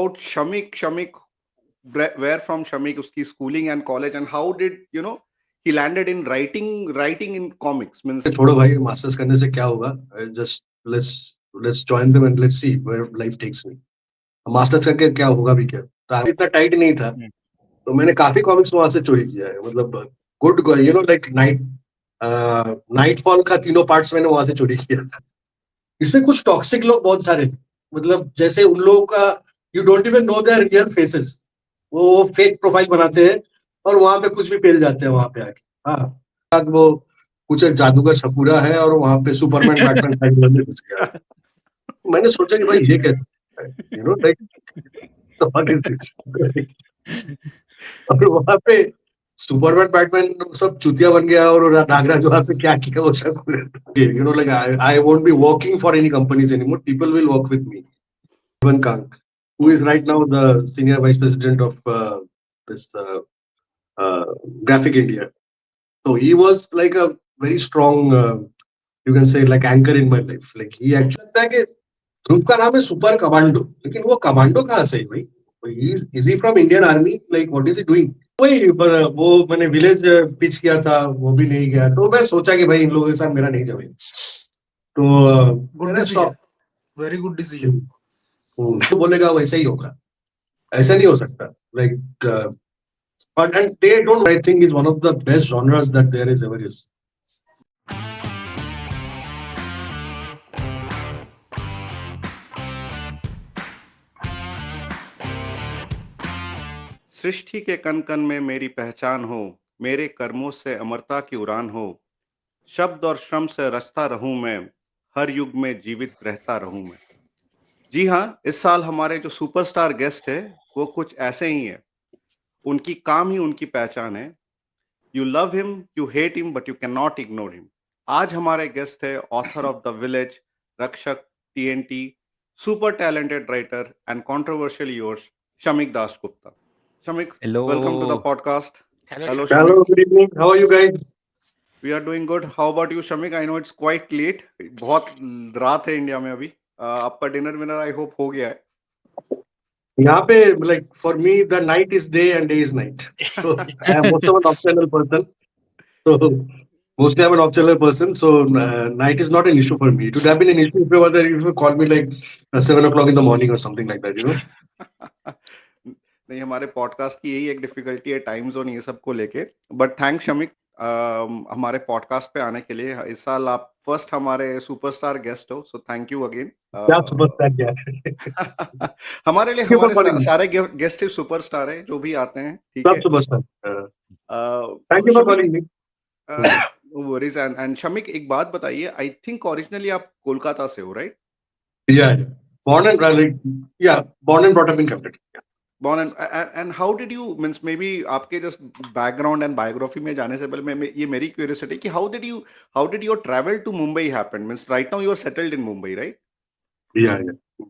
about Shamik, where from Shamik, uski schooling and college, and how did he landed in writing in comics? Means छोड़ो भाई, masters करने से क्या होगा? Just let's join them and let's see where life takes me. Masters करके क्या होगा भी क्या? तो इतना टाइट नहीं था, तो मैंने काफी कॉमिक्स वहां से चोरी किया है। मतलब गुड, लाइक नाइटफॉल का तीनों पार्ट्स मैंने वहां से चोरी किया था। इसमें कुछ टॉक्सिक लोग बहुत सारे थे। मतलब जैसे उन लोगों का you don't even know there real faces, वो फेक प्रोफाइल बनाते हैं और वहां पे कुछ भी पेल जाते हैं वहां पे आके। हाँ, वो कुछ एक जादूगर सपूरा है और वहां पे सुपरमैन बैटमैन फाइट करने घुस गया। मैंने सोचा कि भाई ये कैसे, लाइक व्हाट इज दिस। और वहां पे सुपरमैन बैटमैन सब चुतिया बन गया और नागराज वहां पे क्या किया वो सब। Like I won't be working for any companies anymore, people will work with me. Ivan Kang, who is right now the senior vice president of this uh, Graphic India. So he was like a very strong, you can say, like anchor in my life. Like he actually लगता है कि group का नाम है super commando, लेकिन वो commando कहाँ से है भाई? Is he from Indian Army? Like what is he doing? वही पर वो मैंने विलेज पिच किया था, वो भी नहीं गया, तो मैं सोचा कि भाई इन लोगों के साथ मेरा नहीं जमेगा, तो गुड मैंने decision, stop. Very good decision. तो बोलेगा वैसा ही होगा, ऐसा नहीं हो सकता। Like but and they don't, I think is one of the best genres that there is ever is. सृष्टि के कण कण में मेरी पहचान हो, मेरे कर्मों से अमरता की उड़ान हो, शब्द और श्रम से रचता रहूं मैं, हर युग में जीवित रहता रहूं मैं। जी हाँ, इस साल हमारे जो सुपरस्टार गेस्ट है वो कुछ ऐसे ही है। उनकी काम ही उनकी पहचान है। You love him, you hate him, but you can not ignore him. आज हमारे गेस्ट है author of the village, Rakshak, TNT, super talented writer and controversial yours, Shamik Dasgupta. Shamik, welcome to the Hello. podcast. Hello Hello, Shami. Shamik. Hello, good evening. How are you guys? We are doing good. How about you, Shamik? I know it's quite late. बहुत रात है India में अभी। आपका dinner winner I hope हो गया है। यहाँ पे like for me the night is day and day is night. So I am also a nocturnal person. So mostly I'm a nocturnal person. So night is not an issue for me. It would have been an issue if you call me like 7 o'clock in the morning or something like that. नहीं, हमारे podcast की यही एक difficulty है, time zone ये सब को लेके। बट थैंक्स शमिक हमारे पॉडकास्ट पे आने के लिए। इस साल आप फर्स्ट हमारे सुपरस्टार गेस्ट हो, सो थैंक यू अगेन। क्या सुपरस्टार क्या? हमारे लिए Thank you for हमारे calling me. सारे गेस्ट ही सुपरस्टार हैं जो भी आते हैं, ठीक सब है। सुपरस्टार. Thank तो you for Shamik, calling me. No worries. And Shamik, एक बात बताइए, आई थिंक ओरिजिनली आप कोलकाता से हो, right? Yeah, yeah. Born and brought up in Calcutta. Yeah. Born and how did you, means maybe आपके just background and biography में जाने से पहले ये मेरी curiosity कि how did your travel to Mumbai happen? Means right now you are settled in Mumbai, right? Yeah, yeah.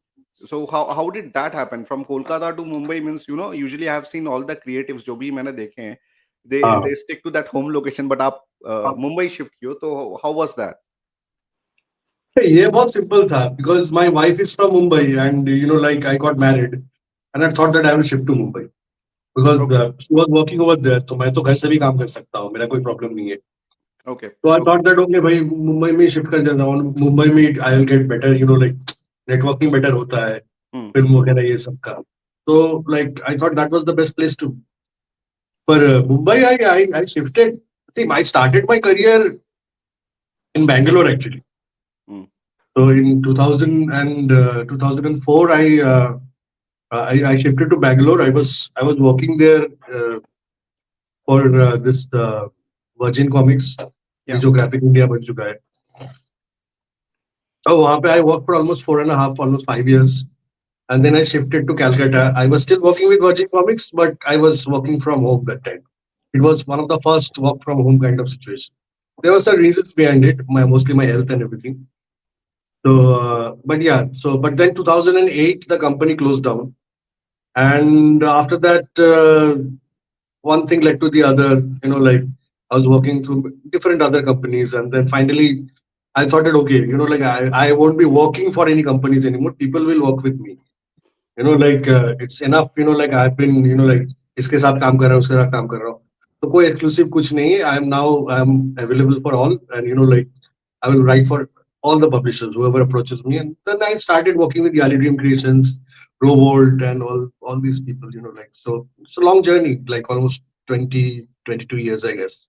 So how did that happen from Kolkata to Mumbai? Means usually I have seen all the creatives जो भी मैंने देखे हैं, they stick to that home location, but आप Mumbai shift किए हो, तो how was that? ये बहुत सिंपल था because my wife is from Mumbai and like I got married and I thought that I will shift to Mumbai because Okay, she was working over there, तो मैं तो घर से भी काम कर सकता हूँ, मेरा कोई प्रॉब्लम नहीं है। okay, तो I okay. thought that okay भाई मुंबई में शिफ्ट कर जाता हूँ, मुंबई में I will get better, like networking better होता है, Hmm. फिल्म वगैरह ये सब का। तो like I thought that was the best place to. पर Mumbai I shifted. See, I started my career in Bangalore actually. Hmm. So in 2000 and 2004, I shifted to Bangalore. I was working there for this Virgin Comics, ये Yeah. जो Graphic India बन चुका है। तो वहाँ पे I worked for almost 4.5, almost 5 years, and then I shifted to Calcutta. I was still working with Virgin Comics, but I was working from home that time. It was one of the first work from home kind of situation. There were some reasons behind it, mostly my health and everything. So, but yeah, but then 2008 the company closed down, and after that one thing led to the other. Like I was working through different other companies, and then finally I thought that okay, like I won't be working for any companies anymore. People will work with me. It's enough, like I've been, like इसके साथ काम कर रहा हूँ, उसके साथ काम कर रहा हूँ. तो कोई exclusive कुछ नहीं है. I'm available for all, and I will write for all the publishers, whoever approaches me. And then I started working with Yali Dream Creations, Rowolt, and all these people. So it's a long journey, like almost 20-22 years, I guess.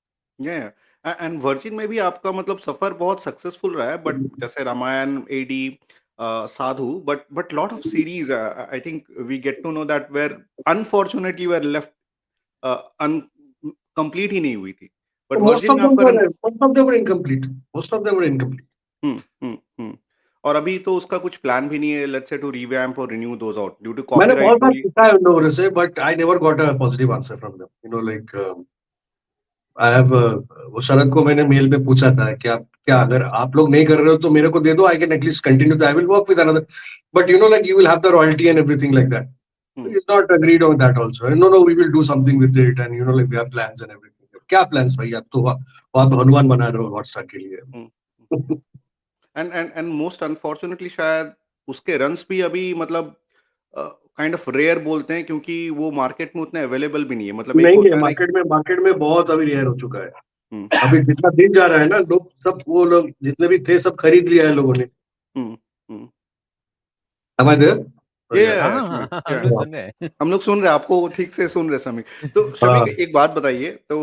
And virgin में भी आपका मतलब सफर बहुत successful रहा है, but जैसे रामायण, एडी, साधु, but lot of series I think we get to know that were unfortunately were left complete ही नहीं हुई थी, बट Most वर्जिन of में them आपका were most of them were incomplete. Most of them were incomplete. हम्म. और अभी तो उसका कुछ प्लान भी नहीं है, लेट्स से टू रिवैम्प और renew those out due to मैंने बहुत कॉपीराइट बार रूल. पूछा है उन लोगों से, but I never got a positive answer from them. I have वो शरद को मैंने मेल पे पूछा था कि आप क्या, अगर आप लोग नहीं कर रहे हो तो मेरे को दे दो, I can at least continue. I will work with another, but you will have the royalty and everything like that. It's not agreed on that also. No, we will do something with it, and we have plans and everything. क्या plans भाई, आप तो वहाँ तो हनुमान बना रहे हो Hotstar के लिए. एंड मोस्ट अनफॉर्चुनेटली शायद उसके रन्स भी अभी मतलब काइंड ऑफ रेयर बोलते हैं, क्योंकि वो मार्केट में उतने अवेलेबल भी नहीं है. मतलब एक नहीं है होता है ना. मार्केट में बहुत अभी रेयर हो चुका है. हम्म, अभी जितना दिन जा रहा है ना, वो लोग जितने भी थे सब खरीद लिया है लोगों ने. हम्म, हम्म. Am I there? Oh, ये yeah. समीक, हम लोग सुन रहे हैं. हम लोग सुन रहे हैं, आपको ठीक से सुन रहे हैं समीक. तो समीक एक बात बताइए, तो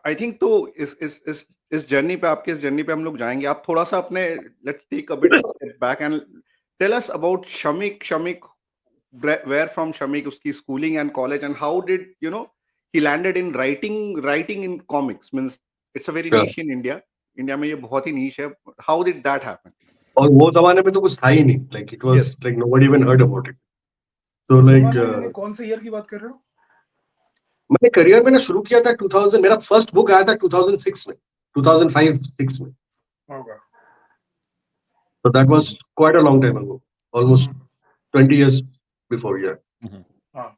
आई थिंक तो इस जर्नी पे, आपके इस जर्नी पे हम लोग जाएंगे. आप थोड़ा सा अपने, let's take a bit step back and tell us about Shamik, where from Shamik, उसकी schooling and college, and how did he landed in writing in comics. Means it's a very Yeah. niche in India में ये बहुत ही niche है. How did that happen? और वो जमाने में तो कुछ था ही नहीं. Like it was Yes. like nobody even heard about it. So उस like जमाने में कौन से ईयर की बात कर रहे हो? मैंने करियर मैंने शुरू किया था 2000. मेरा फर्स्ट बुक आया था 2006 में, 2005-6 में. होगा. So that was quite a long time ago, almost 20 years before. Yeah. हाँ.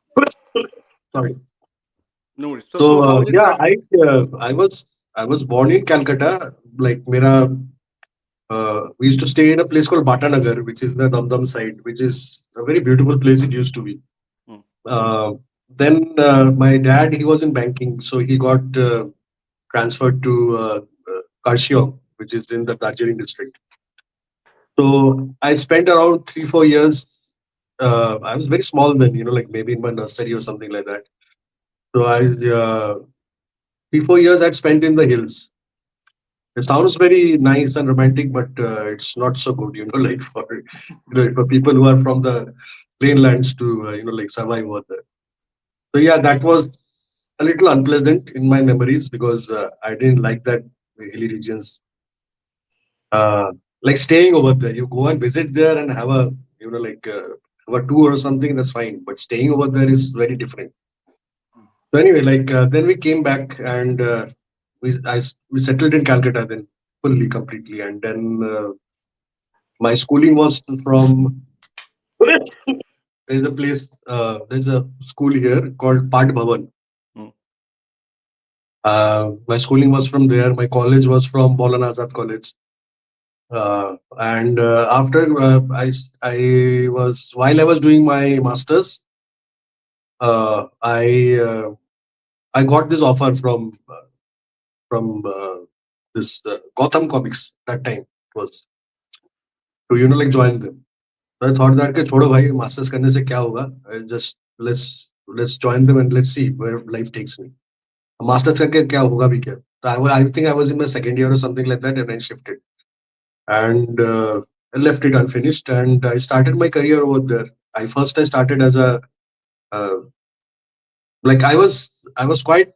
Sorry. No worries. So how did yeah, that? I was born in Calcutta. Like मेरा we used to stay in a place called Batanagar, which is the Dum Dum side, which is a very beautiful place. It used to be. Then my dad, he was in banking, so he got transferred to Karshiong, which is in the Darjeeling district. So I spent around 3-4 years. I was very small then, like maybe in my nursery or something like that. So I 3-4 years I'd spent in the hills. It sounds very nice and romantic, but it's not so good, like for people who are from the plain lands to like survive over there. So yeah, that was a little unpleasant in my memories because I didn't like that hilly regions. Like staying over there, you go and visit there and have a have a tour or something, that's fine. But staying over there is very different. So anyway, then we came back and we settled in Calcutta then fully, completely. And then my schooling was from there's a school here called Pad Bhavan. My schooling was from there. My college was from Maulana Azad College. And after I was while I was doing my masters, I got this offer from this Gotham Comics that time. It was to like join them. So I thought that के छोड़ो भाई, masters करने से क्या होगा? Just let's join them and let's see where life takes me. Masters करके क्या होगा भी क्या? So I think I was in my second year or something like that, and I shifted and I left it unfinished, and I started my career over there. I started as a like I was quite.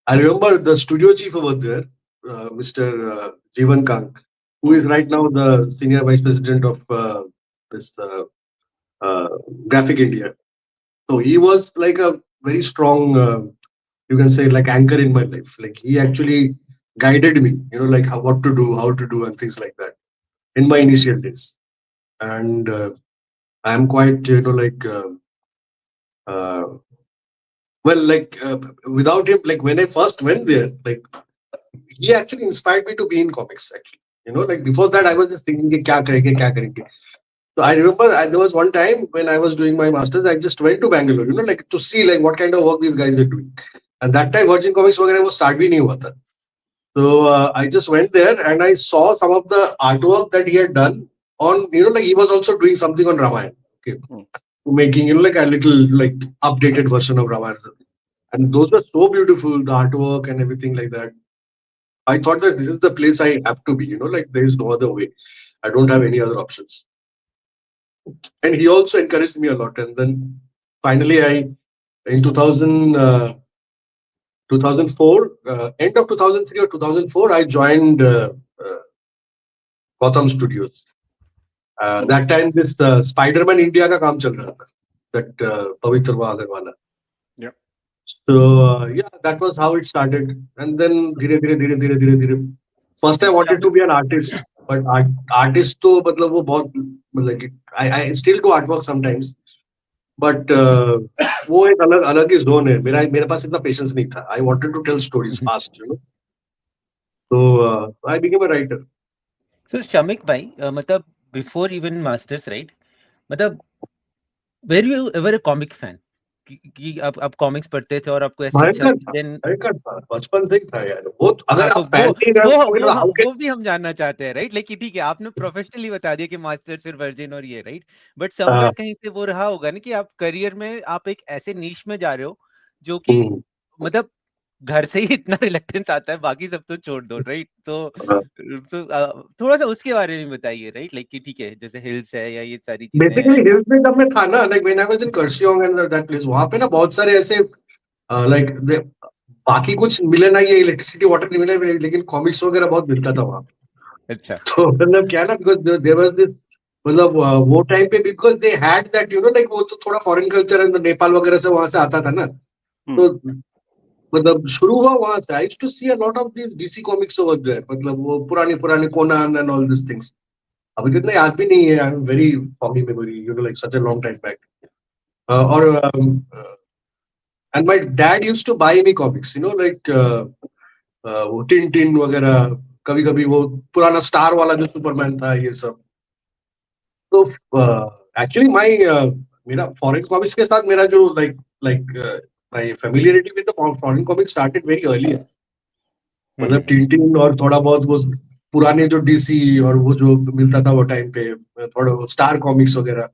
I remember the studio chief over there, Mr. Jeevan Kang, who is right now the senior vice president of this Graphic India. So he was like a very strong, you can say, like anchor in my life. Like he actually guided me, like what to do, how to do, and things like that in my initial days. And I'm quite, without him, like when I first went there, like he actually inspired me to be in comics. Actually, like before that, I was just thinking, kya karenge, kya karenge. So I remember there was one time when I was doing my masters, I just went to Bangalore, like to see like what kind of work these guys are doing. And that time Virgin Comics वगैरह वो start भी नहीं हुआ था. So I just went there and I saw some of the artwork that he had done on, like he was also doing something on Ramayana. Okay. Making, like a little like updated version of Ramayana. And those were so beautiful, the artwork and everything like that. I thought that this is the place I have to be, like there is no other way. I don't have any other options. And he also encouraged me a lot. And then finally, in 2004, end of 2003 or 2004, I joined Gotham Studios. That time, this Spider-Man India का काम चल रहा था. That Pavitra Agarwala. Yeah. So yeah, that was how it started. And then धीरे. First I wanted to be an artist, but artist तो मतलब वो बहुत मतलब I still do artwork sometimes, but वो एक अलग ही zone है. मेरे पास इतना patience नहीं था. I wanted to tell stories fast, So I became a writer. So Shamik bhai, मतलब before even masters, right? मतलब were you ever a comic fan? कि आप कॉमिक्स पढ़ते थे और आपको ऐसे अच्छा बचपन से था यार वो अगर आप फैन नहीं रहे वो भी हम जानना चाहते हैं, राइट? लाइक ठीक है, आपने प्रोफेशनली बता दिया कि मास्टर्स फिर वर्जिन और ये, राइट? बट समवेयर कहीं से वो रहा होगा ना कि आप करियर में आप एक ऐसे नीश में जा रहे हो जो कि मतलब घर से ही इतना रिलेक्टेंस आता है, बाकी सब तो छोड़ दो, राइट? तो थोड़ा सा उसके बारे में बताइए, राइट? लाइक कि ठीक है, जैसे हिल्स है या ये सारी चीजें बेसिकली हिल्स में जब मैं था ना, like when I was in Kurseong and that place, वहां पे ना बहुत सारे ऐसे लाइक बाकी कुछ मिले ना, ये इलेक्ट्रिसिटी वाटर नहीं मिले, लेकिन कॉमिक्स वगैरह बहुत मिलता था वहां पे. अच्छा. तो मतलब क्या ना, बिकॉज देयर वाज दिस, मतलब वो टाइम पे because they had that like वो तो थोड़ा फॉरेन कल्चर है, नेपाल वगैरह से वहां से आता था ना, तो मतलब शुरू हुआ वहां से. I used to see a lot of this DC comics over there, मतलब वो पुराने Conan and all this things. अभी तो इतना याद भी नहीं है. I am very foggy memory, like such a long time back. और and my dad used to buy me comics, like वो टिन वगैरह, कभी वो पुराना स्टार वाला जो सुपरमैन था, ये सब. तो एक्चुअली मेरा फॉरेन कॉमिक्स के साथ मेरा जो like my familiarity with the foreign comics started very early. मतलब टिन और थोड़ा बहुत वो पुराने जो डीसी और वो जो मिलता था वो टाइम पे, थोड़ा स्टार कॉमिक्स वगैरह,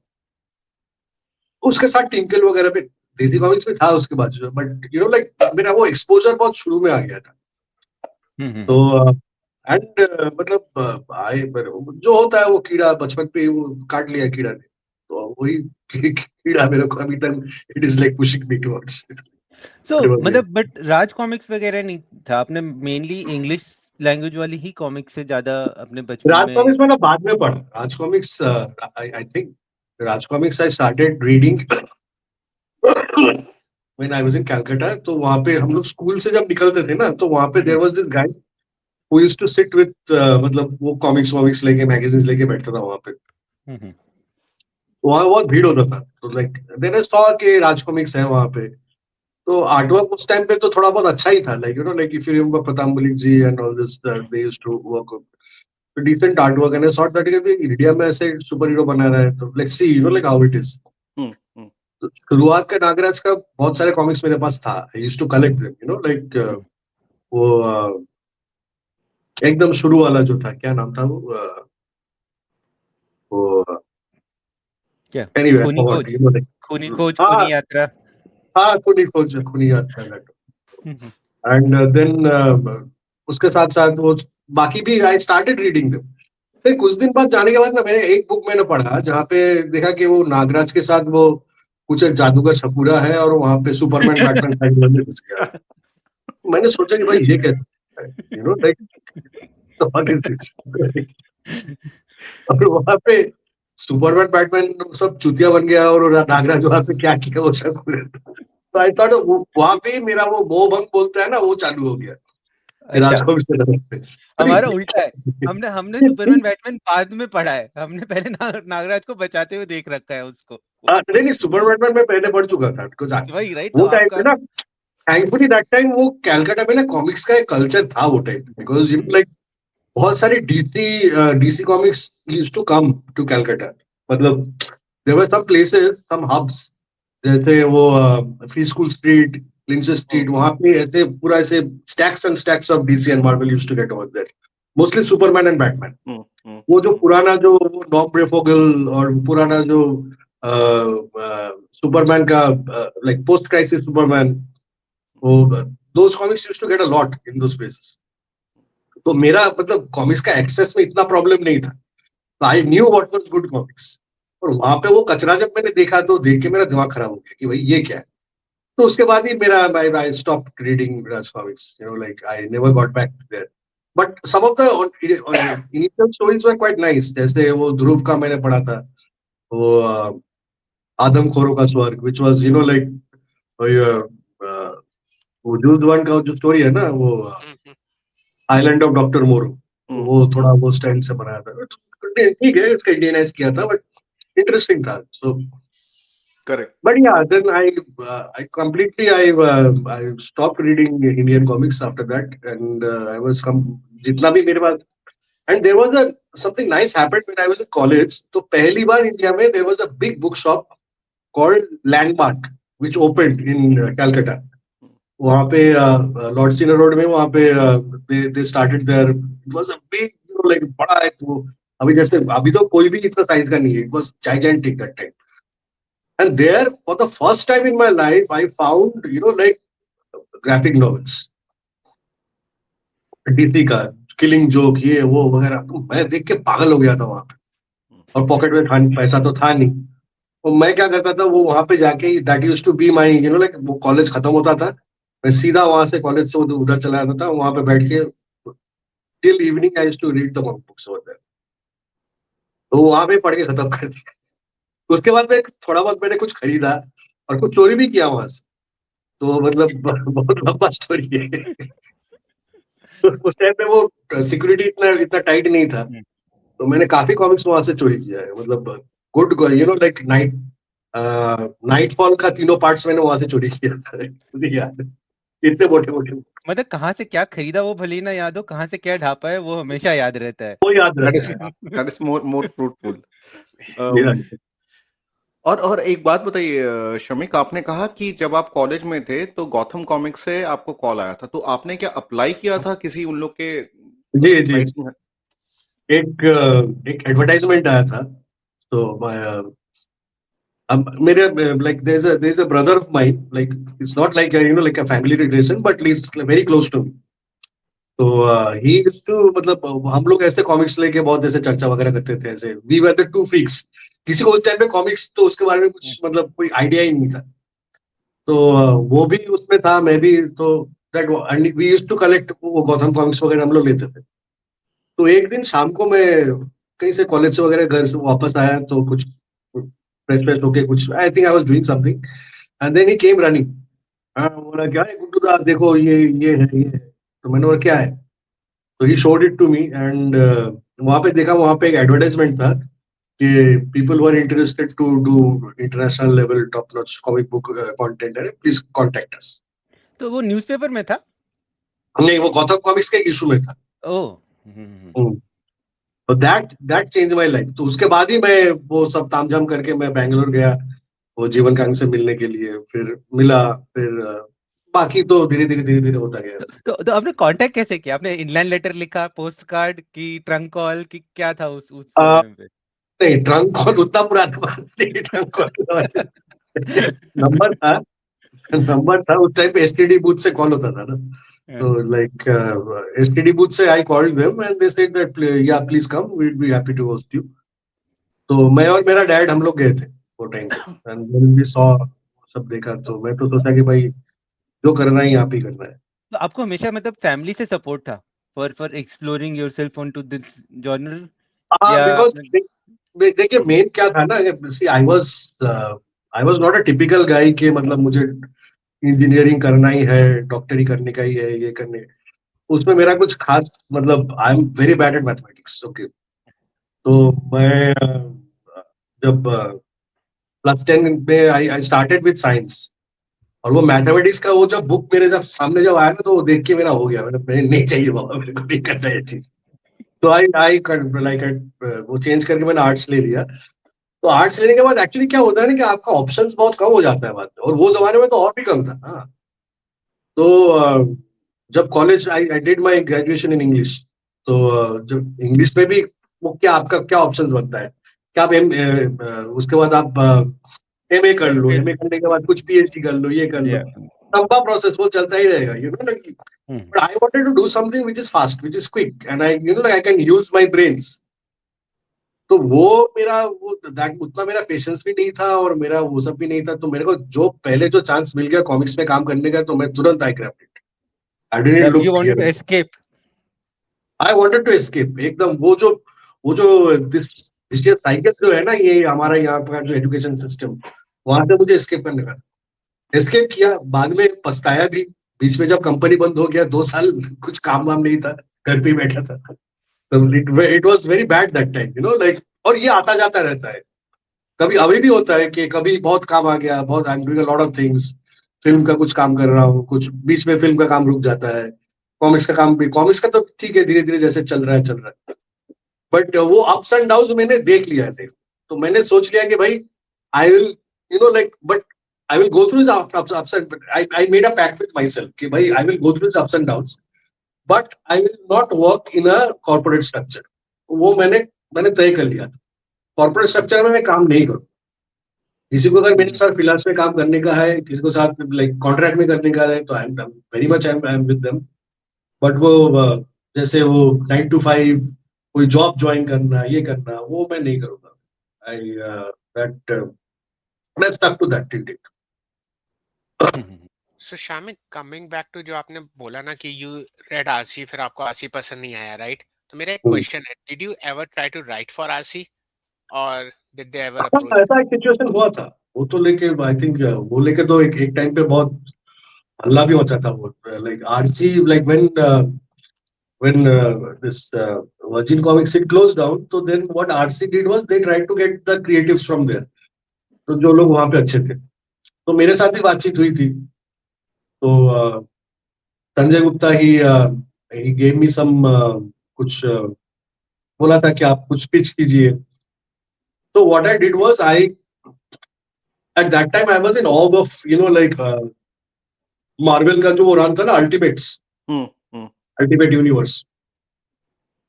उसके साथ टिंकल वगैरह पे डीसी कॉमिक्स में था उसके बाद. बट लाइक मेरा वो एक्सपोजर बहुत शुरू में आ गया था. तो एंड मतलब जो होता है वो कीड़ा बचपन पे वो काट लिया कीड़ा ने, तो वही कीड़ा मेरे को अभी तक it is like pushing me towards. So मतलब बट राज कॉमिक्स वगैरह नहीं था, आपने मेनली इंग्लिश लैंग्वेज वाली ही कॉमिक्स से ज्यादा अपने बचपन में? राज कॉमिक्स मैंने बाद में पढ़ा. Raj comics I think Raj comics I started reading when I was in Calcutta. तो वहां पे हम लोग स्कूल से जब निकलते थे ना, तो वहां पे there was this guy who used to sit with, मतलब वो कॉमिक्स लेके, मैगजीन्स लेके बैठता था वहां पे. वहां बहुत भीड़ होता था. तो लाइक देन आई सॉ कि राज कॉमिक्स है वहां पे. तो आर्टवर्क उस टाइम पे तो थोड़ा बहुत अच्छा ही था, like like if you remember Pratap Malik ji and all this, they used to work decent artwork. And I thought that India में ऐसे सुपर हीरो बना रहा है, तो let's see like how it is. शुरुआत का नागराज का बहुत सारे कॉमिक्स मेरे पास था. I used to collect them, like वो एकदम शुरू वाला जो था, क्या नाम था वो क्या? एनीवे खूनी खोज यात्रा. हाँ, खूनी यात्रा. एंड देन उसके साथ साथ वो बाकी भी आई स्टार्टेड रीडिंग देम. फिर कुछ दिन बाद जाने के बाद ना, मैंने एक बुक मैंने पढ़ा जहाँ पे देखा कि वो नागराज के साथ वो कुछ एक जादू का छपुरा है और वहां पे सुपरमैन बैटमैन फाइट में घुस गया. मैंने सोचा कि भाई ये कैसे, लाइक और वहां पे सुपरमैन बैटमैन सब चुतिया बन गया और नागराज वहां पे क्या किया वो सब. तो आई थॉट वहां पे मेरा वो मोह भंग बोलता है ना, वो चालू हो गया. हमारा उल्टा है. हमने सुपरमैन बैटमैन बाद में पढ़ा है. हमने पहले नागराज को बचाते हुए देख रखा है उसको. नहीं, सुपर बैटमैन में पहले पढ़ चुका था. वही राइट. वो टाइम पे ना, थैंकफुली दैट टाइम वो कलकत्ता में ना कॉमिक्स का एक कल्चर था वो टाइम, बिकॉज लाइक बहुत सारी DC comics used to come to Calcutta. मतलब there were some places, some hubs, जैसे वो फ्री स्कूल स्ट्रीट, लिंचर स्ट्रीट, वहां पे ऐसे पूरा ऐसे stacks and stacks of DC and Marvel used to get over there, mostly Superman and Batman. वो जो पुराना जो नॉर्म ब्रेफोगल और पुराना जो सुपरमैन का लाइक पोस्ट क्राइसिस सुपरमैन, वो those comics used to get a lot in those places. तो मेरा मतलब कॉमिक्स का एक्सेस में इतना प्रॉब्लम नहीं था, I knew what was good comics. और वहां पे वो कचरा जब मैंने देखा तो देख के मेरा दिमाग खराब हो गया कि भाई ये क्या है। तो उसके बाद ही मेरा I stop reading Raj comics, you know, like I never got back there. But some of the initial stories were quite nice, जैसे वो ध्रुव का मैंने पढ़ा था, वो आदमखोरों का स्वर्ग, which was, you know, like वो जूल वन का जो स्टोरी है ना, वो आइलैंड ऑफ डॉक्टर मोरो, वो थोड़ा वो स्टाइल से बनाया था। ठीक है, उसका इंडियनाइज किया था, बट इंटरेस्टिंग था। So correct. but yeah, then I completely I stopped reading Indian comics after that, and I was जितना भी मेरे पास, and there was a something nice happened when I was in college. तो पहली बार India में there was a big bookshop called Landmark which opened in Calcutta. वहाँ पे Lord सीनर road में, वहाँ पे they started there. It was a big, you know, like बड़ा है वो, अभी जैसे अभी तो कोई भी इतना साइज का नहीं है, it was gigantic that time. And there, for the first time in my life, I found, you know, like graphic novels. DC का किलिंग जोक, ये वो वगैरह, तो मैं देख के पागल हो गया था वहां पे। और पॉकेट में था नहीं, पैसा तो था नहीं। तो मैं क्या करता था, वो वहां पे जाके, that used to be my, you know, like वो कॉलेज खत्म होता था, मैं सीधा वहां से कॉलेज से उधर चला जाता था, वहां पे बैठ के till evening I used to read the books over there. तो वहां पे पढ़ के खत्म कर दिया। उसके बाद में थोड़ा बहुत मैंने कुछ खरीदा और कुछ चोरी भी किया वहां से। तो मतलब बहुत लंबा स्टोरी है। उस टाइम पे वो सिक्योरिटी इतना इतना टाइट नहीं था, तो मैंने काफी कॉमिक्स वहां से चोरी किया है। मतलब good, you know, like nightfall का तीनों पार्ट्स मैंने वहां से चोरी किया था। मुझे याद है, इतने मोटे मोटे मतलब कहाँ से क्या खरीदा वो भले ही ना याद हो, कहाँ से क्या ढापा है वो हमेशा याद रहता है। वो याद That रहता is है। that is more fruitful. Yeah. और एक बात बताइए शमीक, आपने कहा कि जब आप कॉलेज में थे तो गौथम कॉमिक्स से आपको कॉल आया था, तो आपने क्या अप्लाई किया था किसी उन लोग के जी जी, मैगजीन? एक एडवर्टाइजमेंट आया था। तो अब मेरे like there is a brother of mine, like it's not like, you know, like a family relation, but he is very close to me. तो ही यूज्ड टू, मतलब हम लोग ऐसे कॉमिक्स लेके बहुत ऐसे चर्चा वगैरह करते थे, ऐसे we were the two freaks. किसी को उस टाइम पे कॉमिक्स तो उसके बारे में कुछ मतलब कोई आइडिया ही नहीं था। तो वो भी उसमें था, मैं भी, तो that we used to collect वो गौतम कॉमिक्स वगैरह हम लोग लेते थे। तो एक दिन शाम को मैं कहीं से कॉलेज से वगैरह घर से वापस आया, तो कुछ फ्रेश फ्रेश होके, कुछ I think I was doing something, and then he came running. बोला क्या है गुड्डू दा, देखो ये है ये है। तो मैंने बोला क्या है। तो he showed it to me, and वहां पे देखा, वहां पे एक एडवर्टाइजमेंट था कि people were interested to do international level top notch comic book content है, प्लीज कांटेक्ट अस। तो वो न्यूज़पेपर में था? नहीं, वो गौतम कॉमिक्स के एक इशू में था। ओह! हम्म। तो दैट चेंज माय लाइफ। तो उसके बाद ही मैं वो सब तामझाम करके मैं बैंगलोर गया, वो जीवन कांग से मिलने के लिए, फिर मिला, फिर बाकी तो धीरे धीरे होता गया ऐसे। तो आपने कांटेक्ट कैसे किया? आपने इनलाइन लेटर लिखा, पोस्ट कार्ड की, ट्रंक कॉल की, क्या था उस अ, समय पे? नहीं, ट्रंक कॉल उतना पुराना बात नहीं, ट्रंक कॉल नंबर था, नंबर था उस टाइम पे, एसटीडी बूथ से कॉल होता था ना। तो लाइक एसटीडी बूथ से I called them and they said that yeah please come, we will be happy to host you. तो मैं और मेरा डैड हम लोग गए थे वो टाइम पे, एंड देन वी सॉ, सब देखा, तो मैं तो सोचा कि भाई जो करना है यहाँ पे ही करना है। तो आपको हमेशा मतलब फैमिली से सपोर्ट था for exploring yourself onto this genre, हाँ, या बिकॉज आपने? देखिए मेन क्या था ना, see I was not a typical guy के, मतलब मुझे इंजीनियरिंग करना ही है, डॉक्टरी करने का ही है, ये करने, उसमें मेरा कुछ खास, मतलब आई am very bad at mathematics, okay. तो मैं जब +10 में आई स्टार्टेड विद साइंस, और वो मैथमेटिक्स का वो जब बुक मेरे जब सामने जब आया ना, तो वो देख के मेरा हो गया, मैंने नहीं चाहिए बाबा, मेरे को नहीं करना है ये चीज। तो आई आई लाइक वो चेंज करके मैंने आर्ट्स ले लिया। तो आर्ट्स लेने के बाद एक्चुअली क्या होता है ना कि आपका ऑप्शंस बहुत कम हो जाता है बाद में, और वो जमाने में तो और भी कम था। हाँ, तो जब college I did my graduation in English, तो जब इंग्लिश में भी वो क्या आपका क्या ऑप्शंस बनता है कि आप उसके बाद आप एमए कर लो, एमए करने के बाद कुछ पीएचडी कर लो, ये कर लो, Yeah. लंबा प्रोसेस वो चलता ही रहेगा, you know. Hmm. But I wanted to do something which is fast, which is quick, and I you know I can use my brains. तो वो मेरा वो दैट उतना मेरा पेशेंस भी नहीं था और मेरा वो सब भी नहीं था, तो मेरे को जो पहले जो चांस मिल गया कॉमिक्स में काम करने का, तो मैं तुरंत I grabbed it. I didn't मतलब look you wanted to here, escape. I wanted to escape एकदम। वो जो विशियस साइकिल जो है ना, ये हमारा यहाँ का जो एजुकेशन सिस्टम, वहां से मुझे एस्केप करने का, एस्केप किया, बाद में पछताया भी। बीच में जब कंपनी बंद हो गया 2 साल, कुछ काम वाम नहीं था, घर पे ही बैठा था, तो it was very bad that time, you know like. और ये आता जाता रहता है, कभी अभी भी होता है कि कभी बहुत काम आ गया, बहुत I am doing a lot of things, film का कुछ काम कर रहा हूँ, कुछ बीच में फिल्म का काम रुक जाता है, कॉमिक्स का काम भी, कॉमिक्स का तो ठीक है, धीरे धीरे जैसे चल रहा है चल रहा है, बट वो अप्स एंड डाउन मैंने देख लिया है। तो मैंने सोच लिया कि भाई I will you know like, but I will go through this ups and I made a pact with my self कि भाई I will go through this ups and downs, but I will not work in a corporate structure. वो मैंने मैंने तय कर लिया था, corporate structure में मैं काम नहीं करूँ। किसी को अगर मेरे साथ फ्रीलांस में काम करने का है, किसी को साथ लाइक कॉन्ट्रैक्ट में करने का है, तो आई am very much I am with them. But वो जैसे वो 9 to 5 कोई जॉब ज्वाइन करना, ये करना, वो मैं नहीं करूंगा। आई दैट मैं stuck to that till date. So Shamik, coming back to जो आपने बोला ना कि यू रेड आरसी, फिर आपको आरसी पसंद नहीं आया, राइट? तो मेरा एक क्वेश्चन है, did you ever try to write for RC और डिड दे एवर अप्रोच? ऐसा एक सिचुएशन हुआ था, वो तो लेके आई थिंक वो लेके तो एक टाइम पे बहुत हल्ला भी मचा था। वो like RC like when this Virgin Comics it closed down, so then what RC did was they tried to get the creatives from there, तो जो लोग वहां पे अच्छे थे, तो मेरे साथ ही बातचीत हुई थी। तो संजय गुप्ता ही गेव मी सम कुछ बोला था कि आप कुछ पिच कीजिए। तो what I did was I at that time I was in ऑ of you know like Marvel का जो रन था ना, अल्टीमेट्स, हम्म अल्टीमेट यूनिवर्स।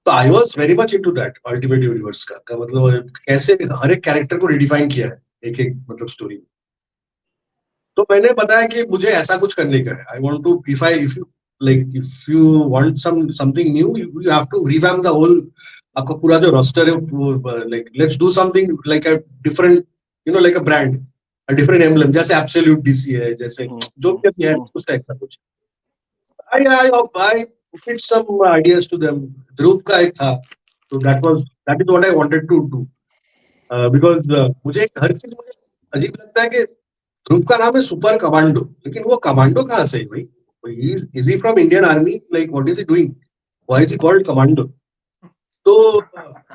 तो I was very much into that ultimate universe का मतलब कैसे हर एक कैरेक्टर को रिडिफाइन किया है एक एक मतलब स्टोरी। तो मैंने बताया कि मुझे ऐसा कुछ करने का है, I want to if you want something new, you have to revamp the whole, आपका पूरा जो रोस्टर है वो like let's do something like a different you know like a brand, a different emblem, जैसे एब्सोल्यूट डीसी है, जैसे जो भी अभी है उस टाइप का कुछ। I pitched some ideas to them. ध्रुव का एक था, तो that is what I wanted to do. Because मुझे हर चीज मुझे अजीब लगता है कि ध्रुव का नाम है सुपर कमांडो, लेकिन वो कमांडो कहाँ से है भाई? Is he from Indian Army? Like what is he doing? Why is he called commando? तो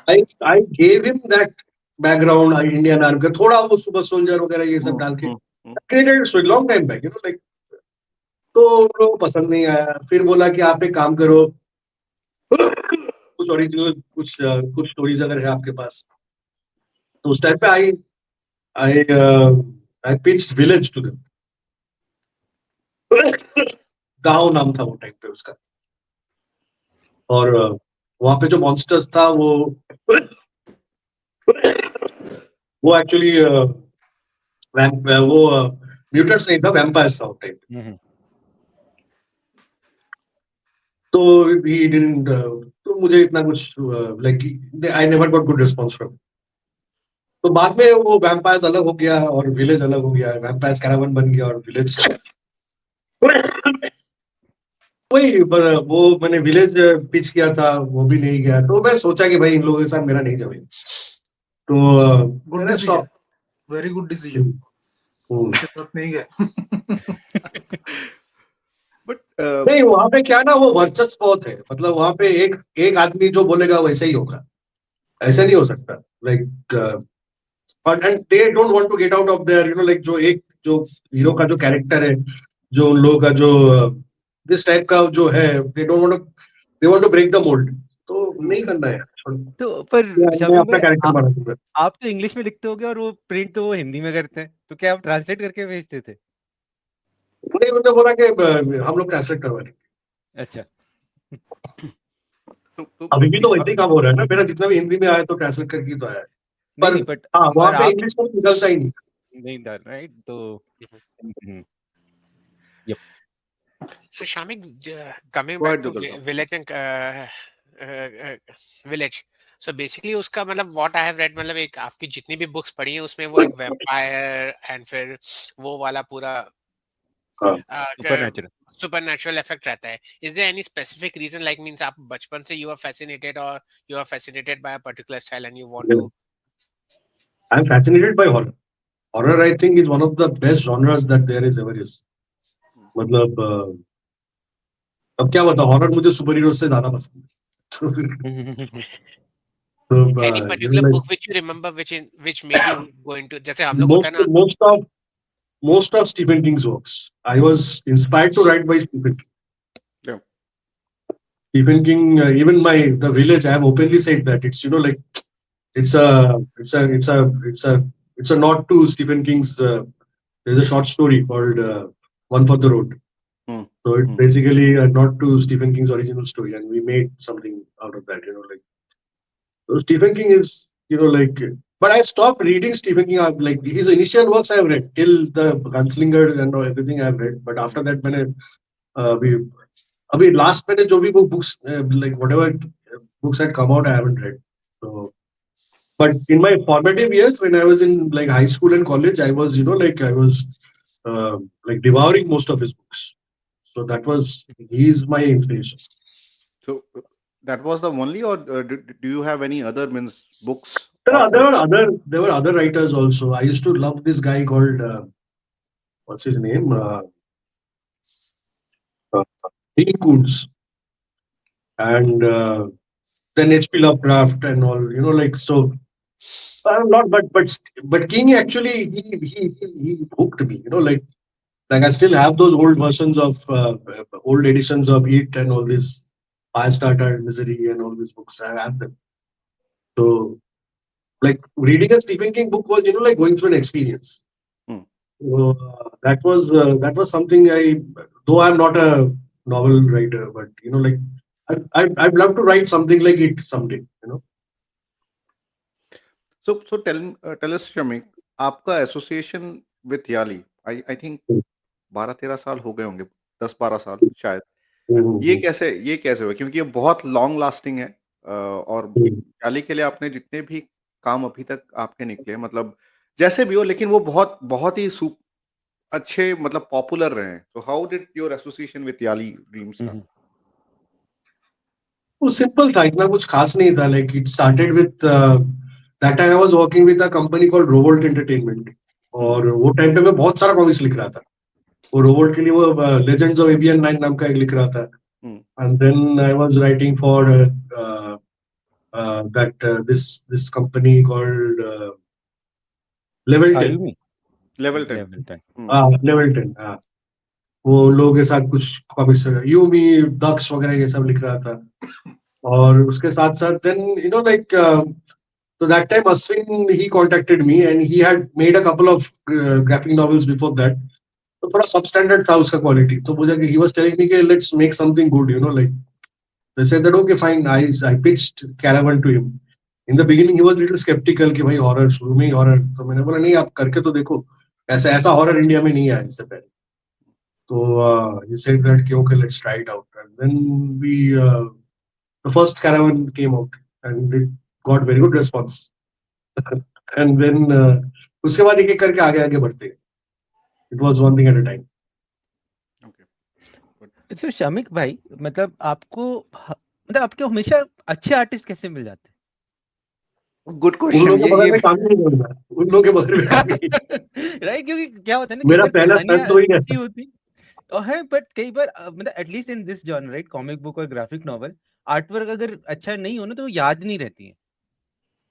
I gave him that background, Indian Army का थोड़ा वो सुपर सोल्जर वगैरह ये सब डाल के created so long time back, you know like। तो लोगों को पसंद नहीं आया, फिर बोला कि आप एक काम करो, कुछ ओरिजिनल कुछ स्टोरीज अगर है आपके पास, तो उस टाइम पे आई आई पिच्ड विलेज टू देम। गांव नाम था वो टाइम पे उसका, और वहां पे जो मॉन्स्टर्स था वो एक्चुअली वो म्यूटेंट्स नहीं था, वैम्पायर्स था वो टाइम पे। तो he didn't तो मुझे इतना कुछ like I never got good response from. तो बाद में वो वैम्पायर्स अलग हो गया और विलेज अलग हो गया, वैम्पायर्स कैरावन बन गया और विलेज वही। पर वो मैंने विलेज पिच किया था, वो भी नहीं गया, तो मैं सोचा कि भाई इन लोगों के साथ मेरा नहीं जमेगा, तो गुड मैंने decision, stop. Very good decision, उसके साथ नहीं गया। बट नहीं, वहां पे क्या ना, वो वर्चस्व बहुत है, मतलब वहां पे एक आदमी जो बोलेगा वैसे ही होगा, ऐसा नहीं हो सकता like. And they don't want to get out of there you know like, जो हीरो का जो कैरेक्टर है, जो उन लोगों का जो दिस टाइप का जो है, they want to break the mould, तो नहीं करना है। तो पर मैं शामिक अपना भाई कैरेक्टर बना दूंगा। आप तो इंग्लिश में लिखते होगे और वो प्रिंट तो वो हिंदी में करते हैं, तो क्या आप ट्रांसलेट करके भेजते थे? नहीं, उन्होंने बोला कि हम लोग ट्रांसलेट करवा लेंगे। अच्छा। अभी भी तो वैसे ही काम हो रहा है ना, मेरा जितना भी हिंदी में आया तो ट्रांसलेट करके ही तो आया है। नहीं पर नहीं बट हाँ, वहाँ पर पे आप इंग्लिश में निकलता ही नहीं। नहीं था राइट तो हम्म, yup So Shamik, coming Go back ahead, to Jugal साहब. village and village. So basically उसका मतलब what I have read, मतलब एक आपकी जितनी भी बुक्स पढ़ी हैं उसमें वो एक वेम्पायर एंड फिर वो वाला पूरा हाँ। सुपरनैचुरल। सुपरनैचुरल इफेक्ट रहता है. Is there any specific reason, like means आप बचपन से you are fascinated or you are fascinated by a particular style and you want to? I'm fascinated by horror. Horror, I think, is one of the best genres that there is ever is. मतलब अब क्या बताऊं, horror मुझे super hero से ज्यादा पसंद है। तो Any particular book which you remember which made you go into, जैसे हम लोग होता है ना. most of Stephen King's works, I was inspired to write by Stephen King. Yeah. Stephen King, even the Village, I have openly said that it's, you know, like it's a nod to Stephen King's. There's a short story called One for the Road. Hmm. So it's basically a nod to Stephen King's original story, and we made something out of that. You know, like so Stephen King is, you know, like. But I stopped reading Stephen King. Like his initial works, I've read till the Gunslinger and everything I've read. But after that, मैंने we अभी last मैंने जो भी books like whatever books had come out, I haven't read. So, but in my formative years, when I was in like high school and college, I was, you know, like I was like devouring most of his books. So that was he's my inspiration. So that was the only, or do you have any other means books, There authors? were other writers also. I used to love this guy called what's his name? Dean Koontz, and then H.P. Lovecraft and all. You know, like so. Not, but King actually he hooked me. You know, like I still have those old versions of old editions of It and all this Firestarter and Misery and all these books. I have them. So like reading a Stephen King book was, you know, like going through an experience. Hmm. So that was something though I'm not a novel writer, but you know, like I'd love to write something like it someday. You know. So tell us, Shamik, आपका association with Yali, I think 12-13 साल हो गए होंगे, 10-12 साल शायद. ये कैसे हुआ? क्योंकि ये बहुत लॉन्ग लास्टिंग है, और याली के लिए आपने जितने भी काम अभी तक आपके निकले, मतलब जैसे भी हो, लेकिन वो बहुत ही अच्छे, मतलब पॉपुलर रहे हैं. तो how did your association with Yali dream start? वो सिंपल था, इतना कुछ खास नहीं था. Like it started with that time I was working with a company called Robot Entertainment. और वो टाइम पे मैं बहुत सारा कॉमिक्स लिख रहा था. वो रोबोट के लिए वो लेजेंड्स ऑफ एवियन 9 नाम का एक लिख रहा था. And then I was writing for that this company called level 10. Level 10. Level 10. हाँ, वो लोगों के साथ कुछ कॉमिक्स, यूमी डक्स वगैरह ये सब लिख रहा था. और उसके साथ साथ then you know like so that time Aswin he contacted me and he had made a couple of graphic novels before that. तो थोड़ा substandard था उसका quality. तो मुझे he was telling me कि let's make something good, you know, like I said that okay fine. I pitched Caravan to him. In the beginning he was a little skeptical कि भाई horror शुरू में ही horror. तो मैंने बोला नहीं, आप करके तो देखो, ऐसा horror इंडिया में नहीं आया इससे पहले. तो he said that कि okay let's try it out. And then the first Caravan came out and it got very good response. And then उसके बाद एक एक करके आगे आगे बढ़ते गए. It was one thing at a time. अच्छा शामिक भाई, मतलब आपको हमेशा अच्छे आर्टिस्ट कैसे मिल जाते हैं? गुड उन क्वेश्चन. लोगों के बगल में काम ही नहीं करना. उन लोगों के बगल में काम ही नहीं. राइट, क्योंकि क्या होता है ना, कई मेरा बार पहला कहानियां स्टंट तो ही अच्छी है. होती और है, बट कई बार मतलब at least in this genre right, comic book और ग्राफिक नॉवल, आर्टवर्क अगर अच्छा नहीं हो ना तो वो याद नहीं रहती है.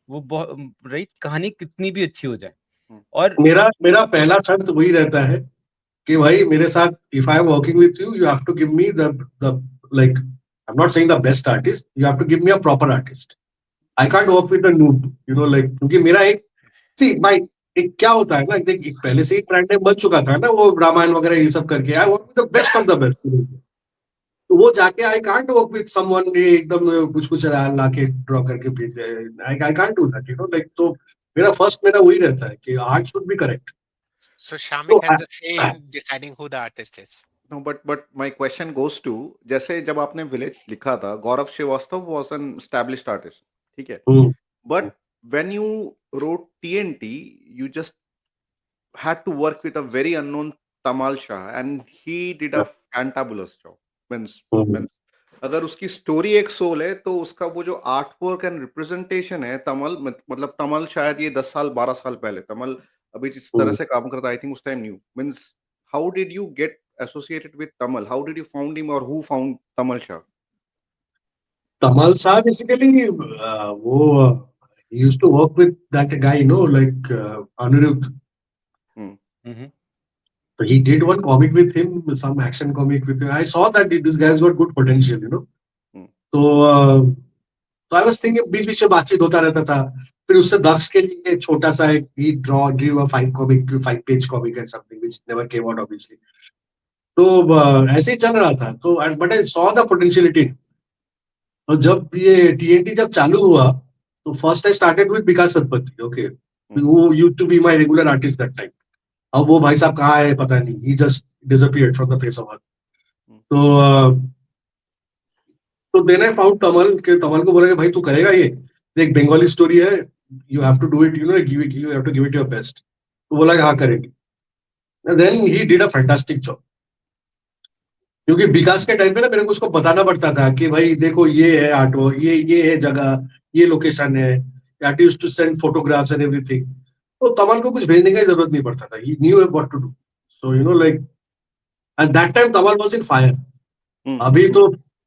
वो राइट, कहानी कितनी भी अच्छी हो जाए. और मेरा पहला शर्त वही रहता है कि भाई मेरे साथ if I am working with you, you have to give me the like I'm not saying the best artist, you have to give me a proper artist. I can't work with a noob, you know, like क्योंकि मेरा एक see my एक क्या होता है ना, देख एक पहले से ही ट्रेंड बन चुका था ना, वो रामायण वगैरह ये सब करके, I work with the best of the best. तो वो जाके I can't work with someone एकदम कुछ कुछ लाके ड्रॉ करके भेज दे, I can't do that, you know, like तो मेरा वही रहता है कि art should be correct. So तो Shamik has the say in deciding who the artist is. No, but my question goes to, जैसे जब आपने विलेज लिखा था, गौरव Srivastava was an established artist, ठीक है, but when you wrote TNT, you just had to work with a very unknown Tamal Shah, and he did a fantabulous job. Means अगर उसकी story एक सोल है, तो उसका वो जो आर्ट वर्क एंड रिप्रेजेंटेशन है, तमल मतलब तमल शायद ये 10 साल 12 साल पहले, तमल अभी जिस तरह से काम करता, आई थिंक उस time new, means how did you get associated with Tamal? How did you found him, or who found Tamal Shah? Tamal Shah basically वो he used to work with that guy, you know, like Anirudh. So he did one comic with him, some action comic with him. I saw that this guy's got good potential, you know. तो I was thinking बीच बीच में बातचीत होता रहता था। फिर उससे दर्श के लिए छोटा सा एक he drew a 5-page comic and something which never came out obviously. तो ऐसे ही चल रहा था। तो but I saw the potentiality. तो जब ये TNT जब चालू हुआ, तो first I started with Vikas Satpathy, okay, who used to be my regular artist that time. अब वो भाई साहब कहाँ है पता नहीं, he just disappeared from the face of earth. तो then I found तमल, के तमल को बोला कि भाई तू करेगा ये, एक बंगाली स्टोरी है, you have to do it, you know, you have to give it your best. तो बोला कि हाँ करेंगे। Then he did a fantastic job. क्योंकि विकास के टाइम पे ना मेरे को उसको बताना पड़ता था कि भाई देखो ये है आर्टवर्क, ये है जगह, ये लोकेशन है, I used to send photographs and everything. तो तमल को कुछ भेजने की जरूरत नहीं पड़ता था, he knew what to do. So you know like at that time Tamal was in fire.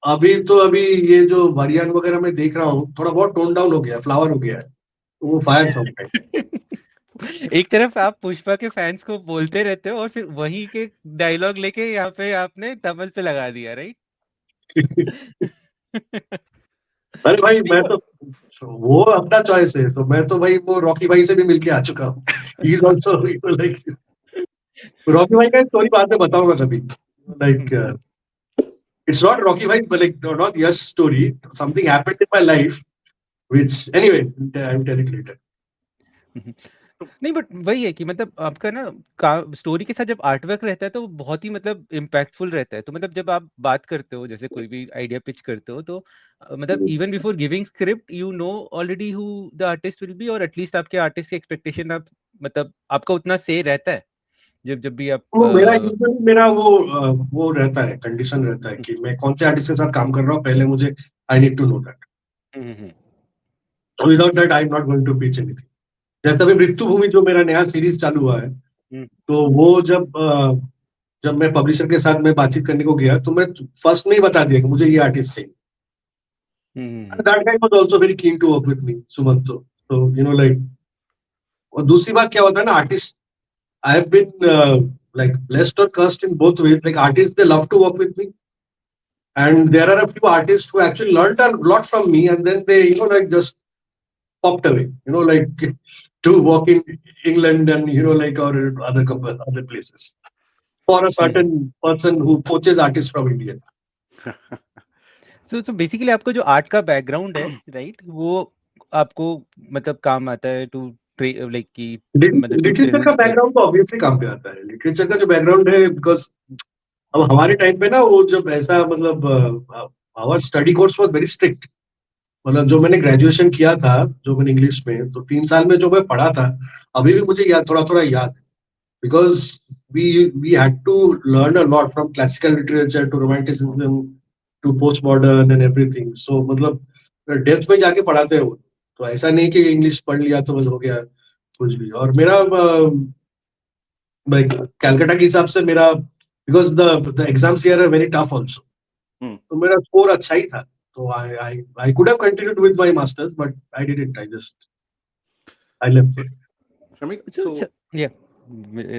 अभी ये जो वारियान वगैरह में देख रहा हूँ, थोड़ा बहुत टोन डाउन हो गया, फ्लावर हो गया है, तो वो फायर था। एक तरफ आप पुष्पा के फैंस को बोलते रहते हो और फिर वही के डायलॉग लेके यहाँ पे आपने तमल पे लगा दिया, राइट? अरे भाई मैं तो वो अपना चॉइस है, तो मैं तो भाई वो रॉकी भाई से भी मिलके आ चुका हूँ। He is also like Rocky भाई का स्टोरी बाद में बताऊंगा कभी, लाइक it's not Rocky भाई, but like not Yash story, something happened in my life which anyway I'll tell it later. नहीं बट वही है कि मतलब आपका ना स्टोरी के साथ जब आर्टवर्क रहता है तो वो बहुत ही मतलब इम्पैक्टफुल रहता है। तो मतलब जब आप बात करते हो, जैसे कोई भी आइडिया पिच करते हो, तो मतलब even before giving script you know already who the artist will be, और एटलीस्ट आपके आर्टिस्ट की एक्सपेक्टेशन आप मतलब आपका उतना से रहता है जब भी आप मेरा वो रहता है, कंडीशन रहता है कि मैं कौन से आर्टिस्ट के साथ काम कर रहा हूँ, पहले मुझे I need to know that, without that I am not going to pitch anything. जैसे अभी मृत्यु भूमि जो मेरा नया सीरीज चालू हुआ है, तो वो जब मैं पब्लिशर के साथ में बातचीत करने को गया, तो मैं फर्स्ट में ही बता दिया कि मुझे ये आर्टिस्ट चाहिए। That guy was also very keen to work with me, Sumant. So you know like, और दूसरी बात क्या होता है ना, artist I have been like blessed or cursed in both ways. Like artists, they love to work with me, and there are a few artists who actually learned a lot from me, and then they, you know, like just popped away. You know, like to work in England and you know, like or other places for a certain person who poaches artists from India. So basically आपको जो art का background है, right, वो आपको मतलब काम आता है टू लाइक की लिटरेचर का बैकग्राउंड तो ऑब्वियसली काम पे आता है। लिटरेचर का जो बैकग्राउंड है, बिकॉज अब हमारे टाइम पे ना वो जब ऐसा मतलब our study course was very strict. मतलब जो मैंने ग्रेजुएशन किया था, जो मैंने इंग्लिश में, तो 3 साल में जो मैं पढ़ा था, अभी भी मुझे याद, थोड़ा थोड़ा याद है, because we had to learn a lot from classical literature to romanticism to post modern and everything. So मतलब डेप्थ में जाके पढ़ाते हैं वो, तो ऐसा नहीं कि इंग्लिश पढ़ लिया तो बस हो गया कुछ भी। और मेरा कैलकाटा के हिसाब से मेरा, because the exams here are very tough also, तो मेरा स्कोर अच्छा ही था, तो I could have continued with my masters, but I didn't, I left it. Shamik, so yeah,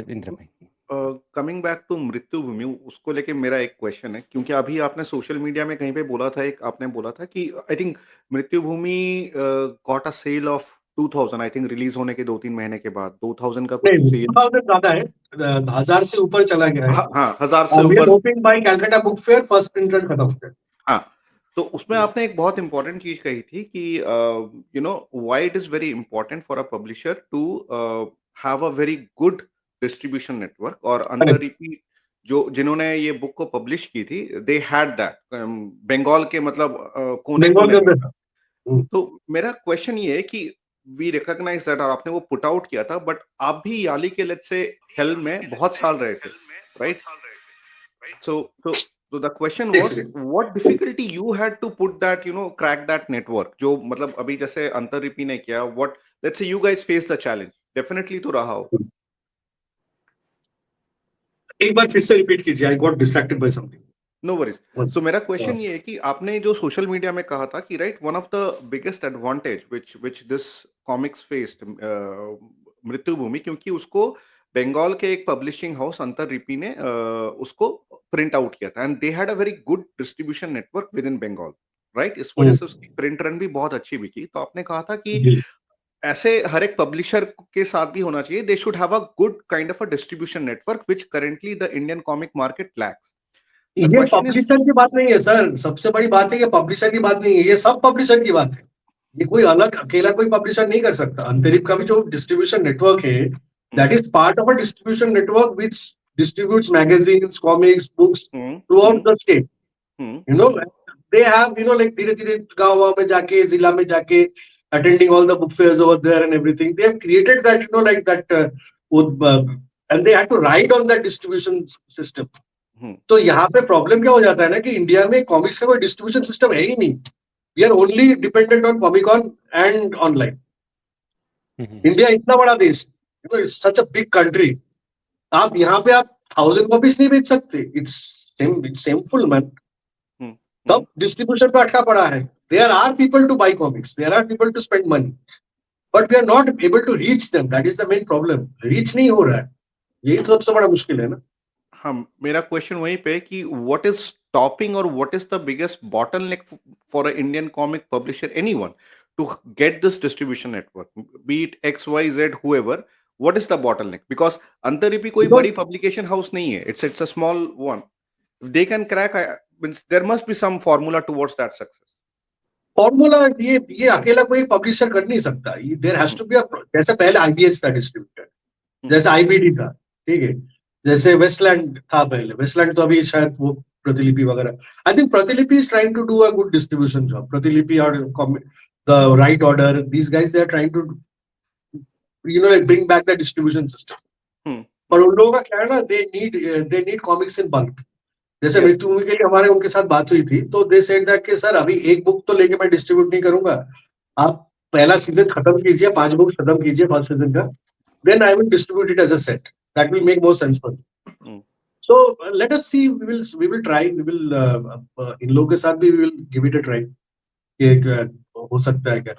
Indra bhai. Coming back to Mrityubhumi, उसको लेके मेरा एक क्वेश्चन है, क्योंकि अभी आपने सोशल मीडिया में कहीं पे बोला था, एक आपने बोला था कि I think Mrityubhumi got a sale of 2000, I think release होने के 2-3 महीने के बाद 2000 का कुछ नहीं, सेल। 2000 ज्यादा है, 1000 से ऊपर चला गया है। हाँ, 1000 से वी आर ऊपर। Hoping by Calcutta book fair first print run खत्म हो जाए। हाँ, तो उसमें आपने एक बहुत इंपॉर्टेंट चीज कही थी कि you know why it is very important for a publisher to have a very good distribution network, और अंतरीपी जो जिन्होंने ये बुक को पब्लिश की थी, दे हैड दैट बंगाल के, मतलब कोने बंगाल कोने के में अंदर। था। तो मेरा क्वेश्चन ये है कि वी रिकॉग्नाइज दैट, और आपने वो पुट आउट किया था, बट आप भी याली के लेट्स से हेल्म में बहुत साल रहे थे, राइट? So the question एक was, second. what difficulty you had to put that, crack that network? जो मतलब अभी जैसे अंतररिपी ने किया, what, let's say you guys face the challenge, definitely तो रहा होगा। एक बार फिर से रिपीट कीजिए, I got distracted by something. No worries. So मेरा क्वेश्चन ये है कि आपने जो सोशल मीडिया में कहा था कि right, one of the biggest advantage which this comics faced, Mrityubhumi, क्योंकि उसको बंगाल के एक पब्लिशिंग हाउस अंतररिपी ने उसको प्रिंट आउट किया था, and they had a very good distribution network within Bengal, right? इस वजह से उसकी प्रिंट रन भी बहुत अच्छी बिकी। तो आपने कहा था कि जी, ऐसे हर एक पब्लिशर के साथ भी होना चाहिए, they should have a good kind of a distribution network which currently the Indian comic market lakhs. The ये क्वेश्चन इज, पब्लिशर की बात नहीं है सर, सबसे बड़ी बात है ये पब्लिशर की बात नहीं है, ये सब पब्लिशर की बात है। ये कोई अलग अकेला कोई पब्लिशर नहीं कर सकता। अंतरिप का भी जो डिस्ट्रीब्यूशन नेटवर्क है, that is part of a distribution network which distributes magazines, comics, books through out the state. You know, they have, you know, like धीरे धीरे गाँव में जाके, जिला में जाके, attending all the book fairs over there and everything, they have created that, you know, like that, and they had to ride on that distribution system. तो यहाँ पे प्रॉब्लम क्या हो जाता है ना कि इंडिया में कॉमिक्स का कोई डिस्ट्रीब्यूशन सिस्टम है ही नहीं। We are only dependent on Comic Con and online. India इतना बड़ा देश, you know, it's such a big country. आप यहाँ पे आप 1000 कॉपीज नहीं बेच सकते। It's shameful man. तब डिस्ट्रीब्यूशन पे अटका पड़ा है। There are people to buy comics, there are people to spend money, but we are not able to reach them. That is the main problem. Reach नहीं हो रहा है, यही तो सबसे बड़ा मुश्किल है ना। हाँ, मेरा क्वेश्चन वहीं पे है कि व्हाट इज स्टॉपिंग, और what is the biggest bottleneck for a Indian comic publisher, anyone, to get this distribution network, be it X Y Z however, what is the bottleneck? Because अंतररिपी कोई because बड़ी publication house नहीं है, it's a small one. They can crack, means there must be some formula towards that success. Formula ये अकेला कोई publisher कर नहीं सकता। There has to be a, जैसे पहले आईबीएच था डिस्ट्रीब्यूटर, जैसे आईबीडी था, ठीक है, जैसे वेस्टलैंड था पहले। वेस्टलैंड तो अभी शायद वो प्रतिलिपि वगैरह, I think Pratilipi is trying to do a good distribution job. Pratilipi और the right order, these guys they are trying to, you know, like bring back the distribution system. पर उन लोगों का क्या है ना, they need comics in bulk. जैसे yes. Mrityubhumi के लिए हमारे उनके साथ बात हुई थी, तो दे सेड दैट कि सर अभी एक बुक तो लेके मैं डिस्ट्रीब्यूट नहीं करूंगा, आप पहला सीजन खत्म कीजिए, 5 बुक खत्म कीजिए फर्स्ट सीजन का, then I will distribute it as a set. That will make more sense for me. So let us see, we will try, we will, इन लोगों के साथ भी we will give it a try कि हो सकता है क्या।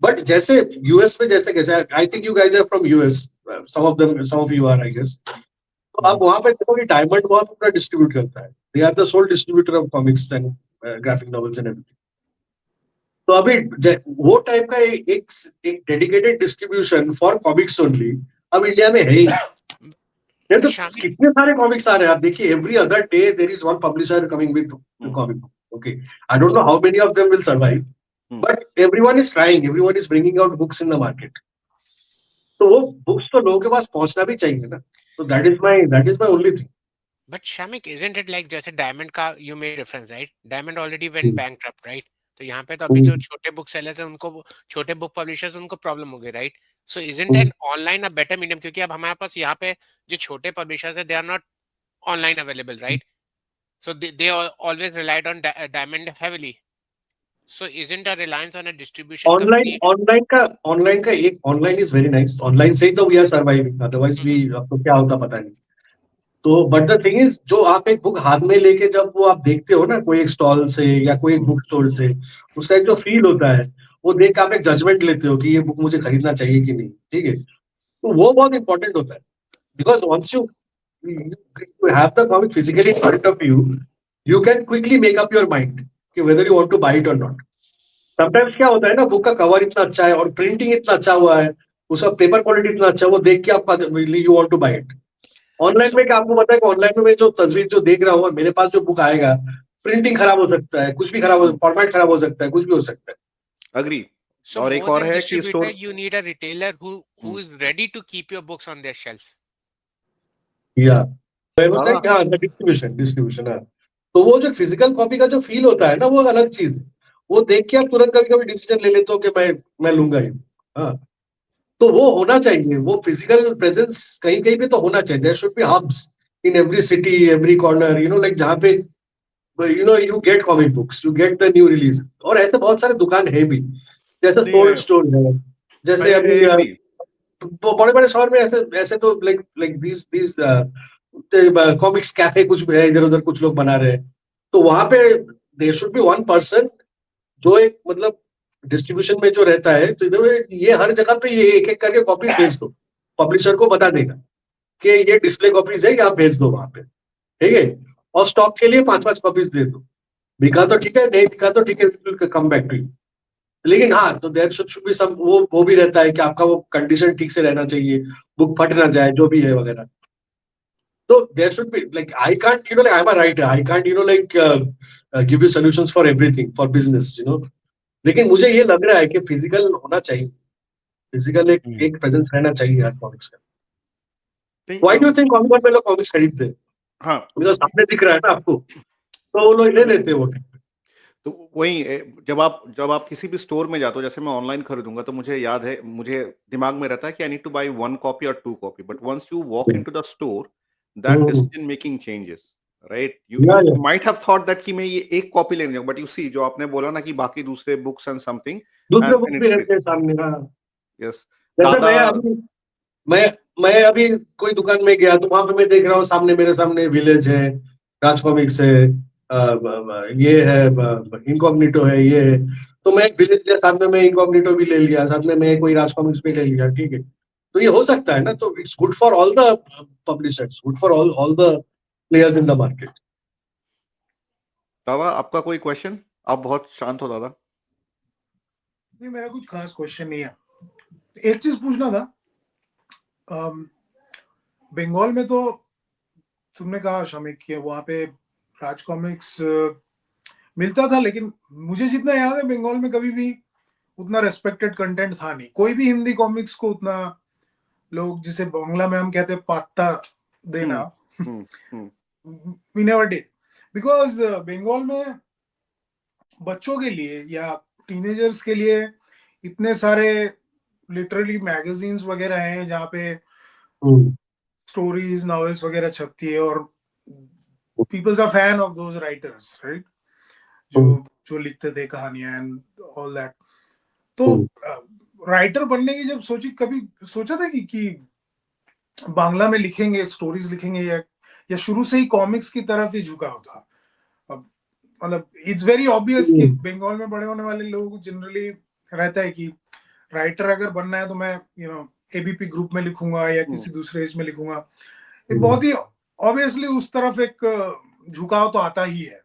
बट जैसे यूएस में जैसे कैसे, I think you guys are from US, some of you are, I guess. तो आप वहां पे देखो कि डायमंड वहां पे पूरा डिस्ट्रीब्यूट करता है। They are the sole distributor of comics and graphic novels and everything. तो अभी वो टाइप का एक dedicated distribution for comics only अब इंडिया में है ही। ये तो शामिल कितने सारे कॉमिक्स आ रहे हैं, आप देखिए, every other day there is one publisher coming with comic book. Okay, I don't know how many of them will survive, but everyone is trying, everyone is bringing out books in the market. तो वो books तो लोगों के पास पहुंचना भी चाहिए ना। तो that is my only thing. But Shamik, isn't it like जैसे डायमंड का you made reference, right? Diamond already went bankrupt, right? तो यहाँ पे तो अभी जो छोटे बुक सेलर्स हैं उनको, छोटे बुक पब्लिशर्स, उनको प्रॉब्लम हो गई, right? So isn't an online a better medium? क्योंकि अब हमारे पास यहाँ पे जो छोटे पब्लिशर्स हैं, they are not online available, right? So they always relied on diamond heavily. So isn't a reliance on a distribution online company? Online का एक, online is very nice. Online से ही तो वी आर सर्वाइविंग, अदरवाइज भी अब तो क्या होता पता नहीं। तो बट द थिंग इज, जो आप एक बुक हाथ में लेके जब वो आप देखते हो ना कोई एक स्टॉल से या कोई एक बुक स्टोर से, उसका एक जो फील होता है, वो देख के आप एक जजमेंट लेते हो कि ये बुक मुझे खरीदना चाहिए कि नहीं, ठीक है। तो वो बहुत इंपॉर्टेंट होता है, because once you you have the comic physically in front of you, you can quickly make up your mind कि whether you want to buy it or not. Sometimes क्या होता है ना, बुक का कवर इतना अच्छा है और प्रिंटिंग इतना अच्छा हुआ है, उसका पेपर क्वालिटी इतना अच्छा है, वो देख के आपका you want to buy it. Online में क्या आपको पता है कि ऑनलाइन में मैं जो तस्वीर जो देख रहा हूँ, मेरे पास जो बुक आएगा, प्रिंटिंग खराब हो सकता है, कुछ भी खराब हो, फॉर्मेट खराब हो सकता है, कुछ भी हो सकता है. अग्री. So और एक more और than है कि distributor, store you need a retailer who is ready to keep your books on their shelf. या मैं बोलता है हाँ. कि हाँ, डिस्ट्रीब्यूशन हाँ. तो वो जो फिजिकल कॉपी का जो फील होता है ना, वो अलग चीज है. वो देख के आप तुरंत कभी कभी डिसीजन ले लेते हो कि मैं लूंगा ही. हाँ, तो वो होना चाहिए, वो फिजिकल प्रेजेंस कहीं कहीं पे तो होना चाहिए. There should be hubs in every city, every corner, like जहाँ पे you get comic books, you get the new release. और ऐसे बहुत सारे दुकान है भी, जैसे नहीं, सोल्ड स्टोर है, जैसे I अभी agree. तो बड़े बड़े शहर में ऐसे ऐसे तो like like this comics cafe कुछ भी है, इधर उधर कुछ लोग बना रहे हैं. तो वहां पे there should be one person जो एक मतलब डिस्ट्रीब्यूशन में जो रहता है, तो इधर ये हर जगह पे ये एक एक करके कॉपी भेज दो, पब्लिशर को बता देगा कि ये डिस्प्ले कॉपीज है कि आप भेज दो वहां पे, ठीक है. और स्टॉक के लिए 5-5 कॉपीज दे दो. बिका तो ठीक है, नहीं बिका तो ठीक है, कम बैक टू यू. लेकिन हाँ, तो देयर शुड बी सम, वो भी रहता है कि आपका वो कंडीशन ठीक से रहना चाहिए, बुक फट ना जाए, जो भी है वगैरह. तो there should be like, I can't like I am a writer, I can't like give you solutions for everything for business. लेकिन मुझे ये लग रहा है कि फिजिकल होना चाहिए, फिजिकल एक प्रेजेंस रहना चाहिए यार कॉमिक्स का. नहीं, why do you think comic में लोग कॉमिक्स खरीदते हैं? हाँ. बिकॉज सामने दिख रहा है ना आपको, तो वो लोग ले लेते हैं वो. तो वही जब आप किसी भी स्टोर में जाते हो, जैसे मैं ऑनलाइन खरीदूंगा तो मुझे याद है, मुझे दिमाग में रहता है कि I need to buy 1 copy और 2 copy, but once you walk into the store, that decision making changes, right? You या you might have thought that कि मैं ये एक कॉपी लेने जाऊं, बट यू सी, जो आपने बोला ना कि बाकी दूसरे बुक्स एंड समथिंग, दूसरे बुक एंड भी इट, रहते हैं सामने. हाँ, यस. जैसे दादा. मैं मैं अभी कोई दुकान में गया तो वहां पे मैं देख रहा हूँ, सामने मेरे सामने विलेज है, राज कॉमिक्स है, ये है, इनकॉग्निटो है, ये है. तो मैं विलेज के साथ में मैं इनकॉग्निटो भी ले लिया, साथ में मैं कोई राज कॉमिक्स भी ले लिया, ठीक है. तो ये हो सकता है ना, तो it's good for all the publishers, good for all the players in the market. दादा, आपका कोई क्वेश्चन? आप बहुत शांत हो दादा. नहीं, मेरा कुछ खास क्वेश्चन नहीं है. एक चीज पूछना था. बंगाल में तो तुमने कहा शमिक कि वहां पे राज कॉमिक्स मिलता था, लेकिन मुझे जितना याद है बंगाल में कभी भी उतना रेस्पेक्टेड कंटेंट था नहीं. कोई भी हिंदी कॉमिक्स को उतना लोग, जिसे बांग्ला में हम कहते हैं पात्ता देना, we never did. Because Bengal में बच्चों के लिए या टीनेजर्स के लिए इतने सारे लिटरली मैगजीन्स वगैरह हैं जहाँ पे स्टोरीज, नॉवेल्स वगैरह छपती है, और peoples are fan of those writers, right, जो लिखते थे कहानियां एंड ऑल दैट. तो राइटर बनने की जब कभी सोचा था कि बांग्ला में लिखेंगे, स्टोरीज लिखेंगे, या शुरू से ही कॉमिक्स की तरफ ही झुकाव था? मतलब इट्स वेरी ऑब्वियस कि बंगाल में बड़े होने वाले लोग जनरली रहता है कि राइटर अगर बनना है तो मैं एबीपी ग्रुप में लिखूंगा या किसी दूसरे इसमें लिखूंगा. ये बहुत ही ऑब्वियसली उस तरफ एक झुकाव तो आता ही है.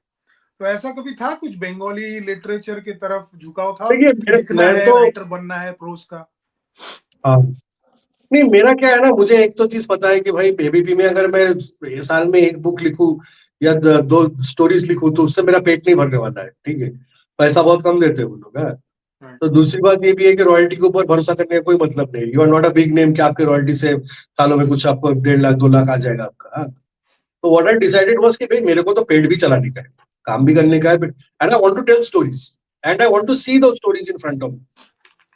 तो ऐसा कभी था कुछ बंगाली लिटरेचर की तरफ झुकाव था? लिखना है, राइटर बनना है प्रोज का? नहीं, मेरा क्या है ना, मुझे एक तो चीज पता है कि भाई एबीपी में अगर मैं साल में एक बुक लिखूं या 2 स्टोरीज लिखूं तो उससे मेरा पेट नहीं भरने वाला है, ठीक है. पैसा बहुत कम देते हैं वो लोग. तो दूसरी बात ये भी है कि रॉयल्टी के ऊपर भरोसा करने का कोई मतलब नहीं. You are not a big name कि आपके रॉयल्टी से सालों में कुछ आपको 1.5 लाख 2 लाख आ जाएगा आपका. तो व्हाट आई डिसाइडेड वाज कि भाई मेरे को तो पेट भी चलाने का है, काम भी करने का है, and I want to tell stories and I want to see those stories in front of me.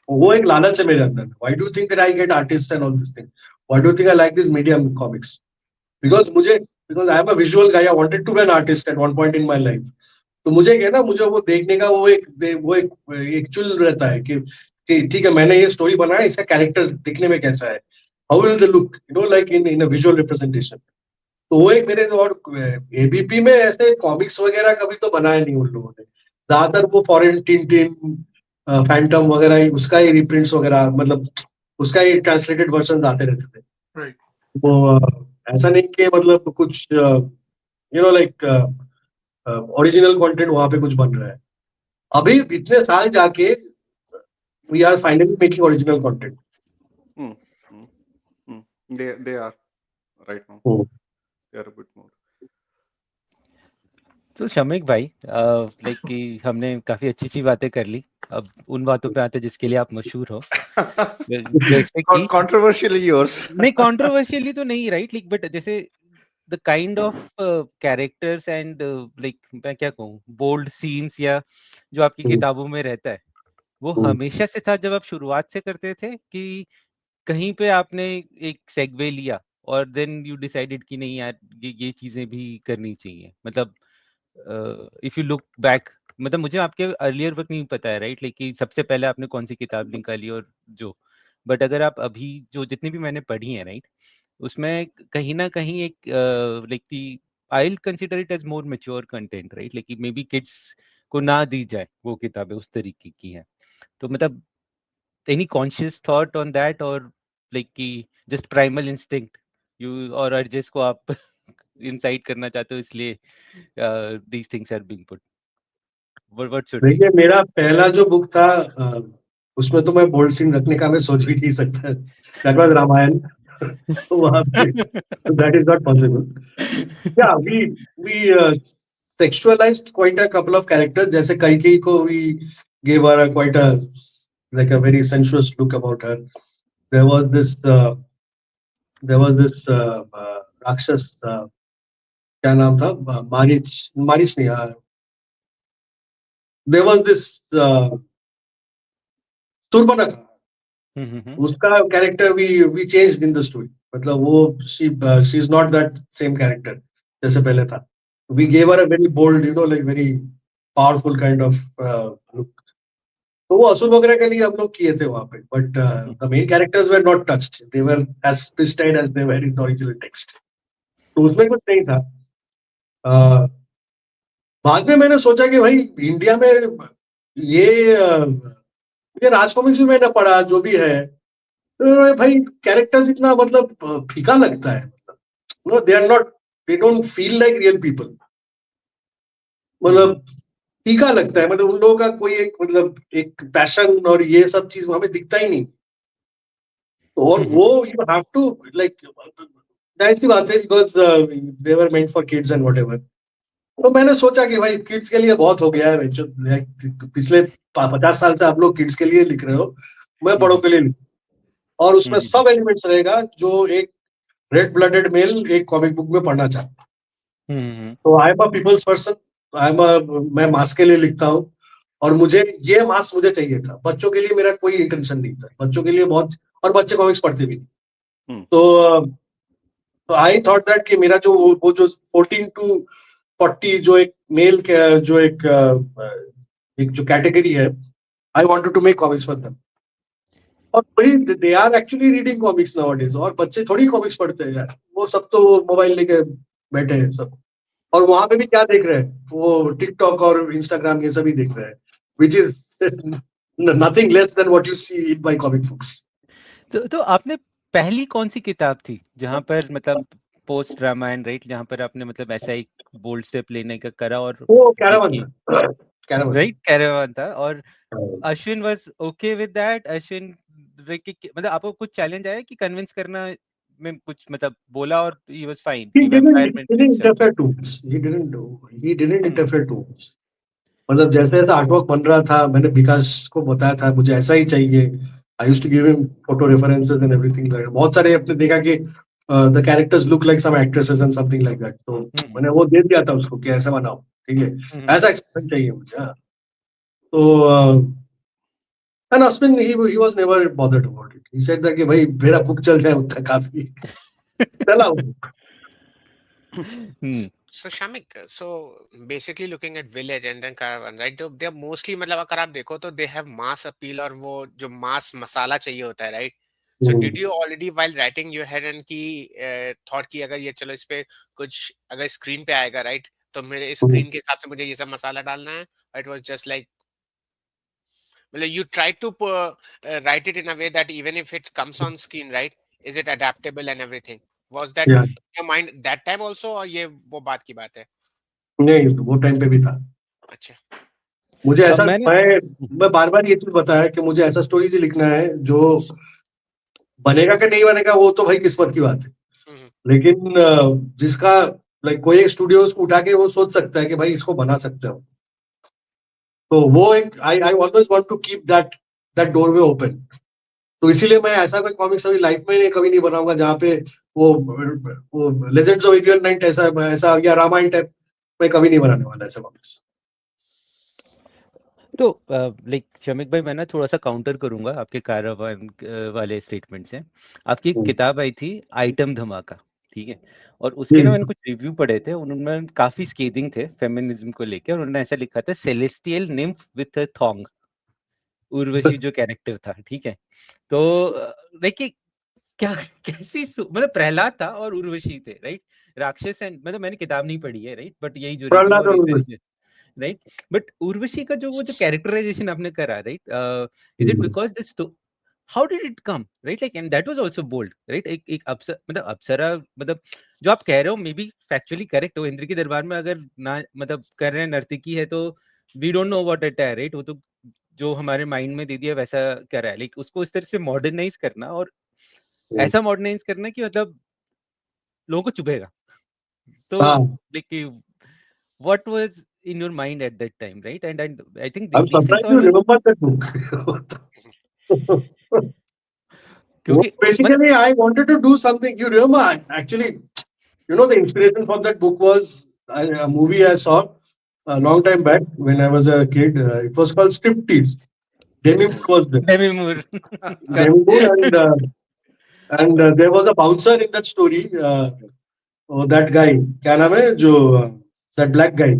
वो एक लालच है मेरे अंदर. Why do you think that I get artist and all this thing? Why do you think I like this medium comics? Because I am a visual guy. I wanted to be an artist at one point in my life. तो मुझे क्या ना, मुझे वो देखने का वो एक चुल रहता है कि ठीक है, मैंने ये स्टोरी बनाया, इसका कैरेक्टर दिखने में कैसा है, how will the look, like in a visual representation. तो वो एक मेरे. और एबीपी में ऐसे कॉमिक्स वगैरह कभी तो बनाया नहीं उन लोगों ने. ज्यादातर वो फॉरेन टिन फैंटम वगैरह उसका ही रिप्रिंट्स वगैरह, मतलब उसका ही ट्रांसलेटेड वर्जन आते रहते थे. Right. वो ऐसा नहीं कि मतलब कुछ you know like original content वहां पे कुछ बन रहा है। अभी इतने साल जाके we are finally making original content. Hmm. Hmm. Hmm. They are right now. They are a bit more. तो शमीक भाई, लाइक कि हमने काफी अच्छी अच्छी बातें कर ली। अब उन बातों पे आते हैं जिसके लिए आप मशहूर हो। जैसे कि Controversially yours. नहीं, कंट्रोवर्शियली तो नहीं, राइट, लाइक बट जैसे the kind of characters and like मैं क्या कहूँ, बोल्ड सीन्स या जो आपकी किताबों में रहता है, वो हमेशा से था जब आप शुरुआत से करते थे, कि कहीं पे आपने एक सेगवे लिया और देन यू डिसाइडेड कि नहीं यार, ये चीजें भी करनी चाहिए? मतलब इफ यू लुक बैक, मतलब मुझे आपके अर्लियर वक्त नहीं पता है, राइट, लेकिन सबसे पहले आपने कौन सी किताब निकाली और जो, बट अगर आप अभी जो जितनी भी मैंने पढ़ी है, राइट, उसमें कहीं ना कहीं एक like the, I will consider it as more mature content, right, लेकिन मे बी किड्स को ना दी जाए वो किताबें उस तरीके की हैं। तो मतलब any conscious thought on that, or like कि just primal instinct you और urges को आप incite करना चाहते हो, इसलिए these things are being put? What should be? देखिए, मेरा पहला जो बुक था उसमें तो मैं बोल्ड सीन रखने का मैं सोच भी नहीं सकता। That was Ramayana. तो वहां पे दैट इज नॉट पॉसिबल। या we textualized quite a couple of characters. जैसे कैकेयी को we gave her a quite a like a very sensuous look about her. There was this राक्षस, क्या नाम था, मारिच, मारिच नहीं, there was this सुर्पनखा। उसका character we changed in the story. मतलब वो she is not that same character जैसे पहले था। We gave her a very bold, you know, like very powerful kind of look. तो वो असुर वगैरह के लिए हम लोग किए थे वहां पे, but the main characters were not touched, they were as twisted as they were in the original text. तो उसमें कुछ नहीं था। बाद में मैंने सोचा कि भाई इंडिया में ये ये राज कॉमिक्स में मैंने पढ़ा जो भी है, तो भाई कैरेक्टर्स इतना मतलब फीका लगता है। मतलब no, they are not, they don't feel like real people. मतलब फीका लगता है। मतलब उन लोगों का कोई एक मतलब एक पैशन और ये सब चीज हमें दिखता ही नहीं। और वो यू हैव टू लाइक, जाहिर सी बात है, because they were meant for kids and whatever. तो मैंने सोचा कि भाई किड्स के लिए बहुत हो गया है। जो पिछले 50 साल से आप लोग किड्स के लिए लिख रहे हो, मैं बड़ों के लिए लिख, और उसमें सब एलिमेंट्स रहेगा जो एक रेड ब्लडेड मेल एक कॉमिक बुक में पढ़ना चाहता है। तो आई एम अ पीपल्स पर्सन, मैं मास के लिए लिखता हूँ, और मुझे ये मास मुझे चाहिए था। बच्चों के लिए मेरा कोई इंटेंशन नहीं था। बच्चों के लिए बहुत, और बच्चे कॉमिक्स पढ़ते भी नहीं। तो आई थॉट दैट कि मेरा जो वो जो 14 to 40 जो एक मेल जो एक जो कैटेगरी है, I wanted to make comics for them. और वही they are actually reading comics nowadays. और बच्चे थोड़ी कॉमिक्स पढ़ते हैं यार, वो सब तो मोबाइल लेके बैठे हैं सब। और वहां पे भी क्या देख रहे हैं, वो टिकटॉक और इंस्टाग्राम ये सभी देख रहे हैं, which is nothing less than what you see in my comic books. तो आपने पहली कौन सी किताब थी जहां पर मतलब पोस्ट रामायण, राइट, जहां पर आपने मतलब ऐसा एक बोल्ड स्टेप लेने का करा और वो like कैरावन कि था, कैरावन। राइट, कैरेवान था, और Ashwin was okay with that? Ashwin मतलब आपको कुछ चैलेंज आया कि कन्विंस करना में, कुछ मतलब बोला और ही वाज फाइन He कि didn't, वैम्पायर he में didn't चलो? interfere too much. He didn't interfere too much. मतलब जैसे जैसे आर्टवर्क बन रहा था, मैंने विकास को बताया था मुझे ऐसा ही चाहिए। I used to give him photo references and everything. बहुत सारे आपने देखा कि the characters look like some actresses and something like that. तो मैंने वो दे दिया था उसको कि ऐसा बनाओ, ठीक है, ऐसा एक्सप्रेशन चाहिए मुझे। हाँ। तो and Ashwin, he was never bothered about it. He said that कि भाई मेरा बुक चल जाए उतना काफी है। चला वो book। So Shamik, so basically looking at Village and then Caravan, right? They're mostly, मतलब अगर आप देखो तो they have mass appeal, और वो जो mass मसाला चाहिए होता है, right? So did you already while writing your head and की thought कि अगर ये चलो इस पे कुछ अगर screen पे आएगा, right? तो मेरे screen के हिसाब से मुझे ये सब मसाला डालना है? It was just like, well, you try to write it in a way that even if it comes on screen, right? Is it adaptable and everything? Was that Yeah. your mind that time also, और ये वो बात की बात है? नहीं, वो time पे भी था। अच्छा। मुझे ऐसा मैंने मैं बार-बार ये चीज़ बताया कि मुझे ऐसा स्टोरीज़ ही लिखना है जो बनेगा कि नहीं बनेगा वो तो भाई किस्मत की बात है। हम्म, लेकिन जिसका लाइक कोई एक स्टूडियो उसको उठा के वो सोच सकता है कि भाई इसको बना सकते हो। तो वो एक I always want to keep that that doorway open. तो इसीलिए मैं ऐसा कोई कॉमिक्स अभी लाइफ में कभी नहीं बनाऊंगा जहाँ पे वो लेजेंड्स ऑफ एवियन नाइट ऐसा ऐसा या रामायण टाइप मैं कभी नहीं बनाने वाला ऐसा कॉमिक्स। तो लाइक शमिक भाई, मैं ना थोड़ा सा काउंटर करूंगा आपके कारवान वाले स्टेटमेंट से। आपकी एक किताब आई थी आइटम धमाका, ठीक है, और उसके ना मैंने कुछ रिव्यू पढ़े थे, उन्होंने काफी स्केदिंग थे फेमिनिज्म को लेकर, और उन्होंने ऐसा लिखा था celestial nymph with a thong, Urvashi जो कैरेक्टर था, ठीक है। तो देखिए क्या मतलब प्रहलाद था और उर्वशी थे, राइट, राक्षस एंड मतलब मैंने किताब नहीं पढ़ी है, राइट, बट यही जो रिव्यू प्रहलाद और और ये उर्वशी। राइट, बट उर्वशी का जो वो जो कैरेक्टराइजेशन आपने करा, right, is it because this how did it come, right, like and that was also bold, right, एक मतलब अप्सरा, मतलब जो आप कह रहे हो मे बी फैक्चुअली करेक्ट हो, इंद्र के दरबार में अगर ना मतलब कर रहे हैं नर्तकी है तो we don't know what it है, राइट, वो तो जो हमारे माइंड में दे दिया वैसा कर रहा है, लाइक उसको इस तरह से मॉडर्नाइज करना, और ऐसा मॉडर्नाइज करना कि मतलब लोगों को चुभेगा, तो हाँ, like what was in your mind at that time, right? And I think I'm these things surprised you all remember that book. क्योंकि मतलब Basically, I wanted to do something. You remember, actually, you know, the inspiration for that book was a movie I saw a long time back when I was a kid. It was called Striptease. Demi Moore was there. Demi Moore का Demi Moore and there was a bouncer in that story. That guy, क्या नाम है जो that black guy.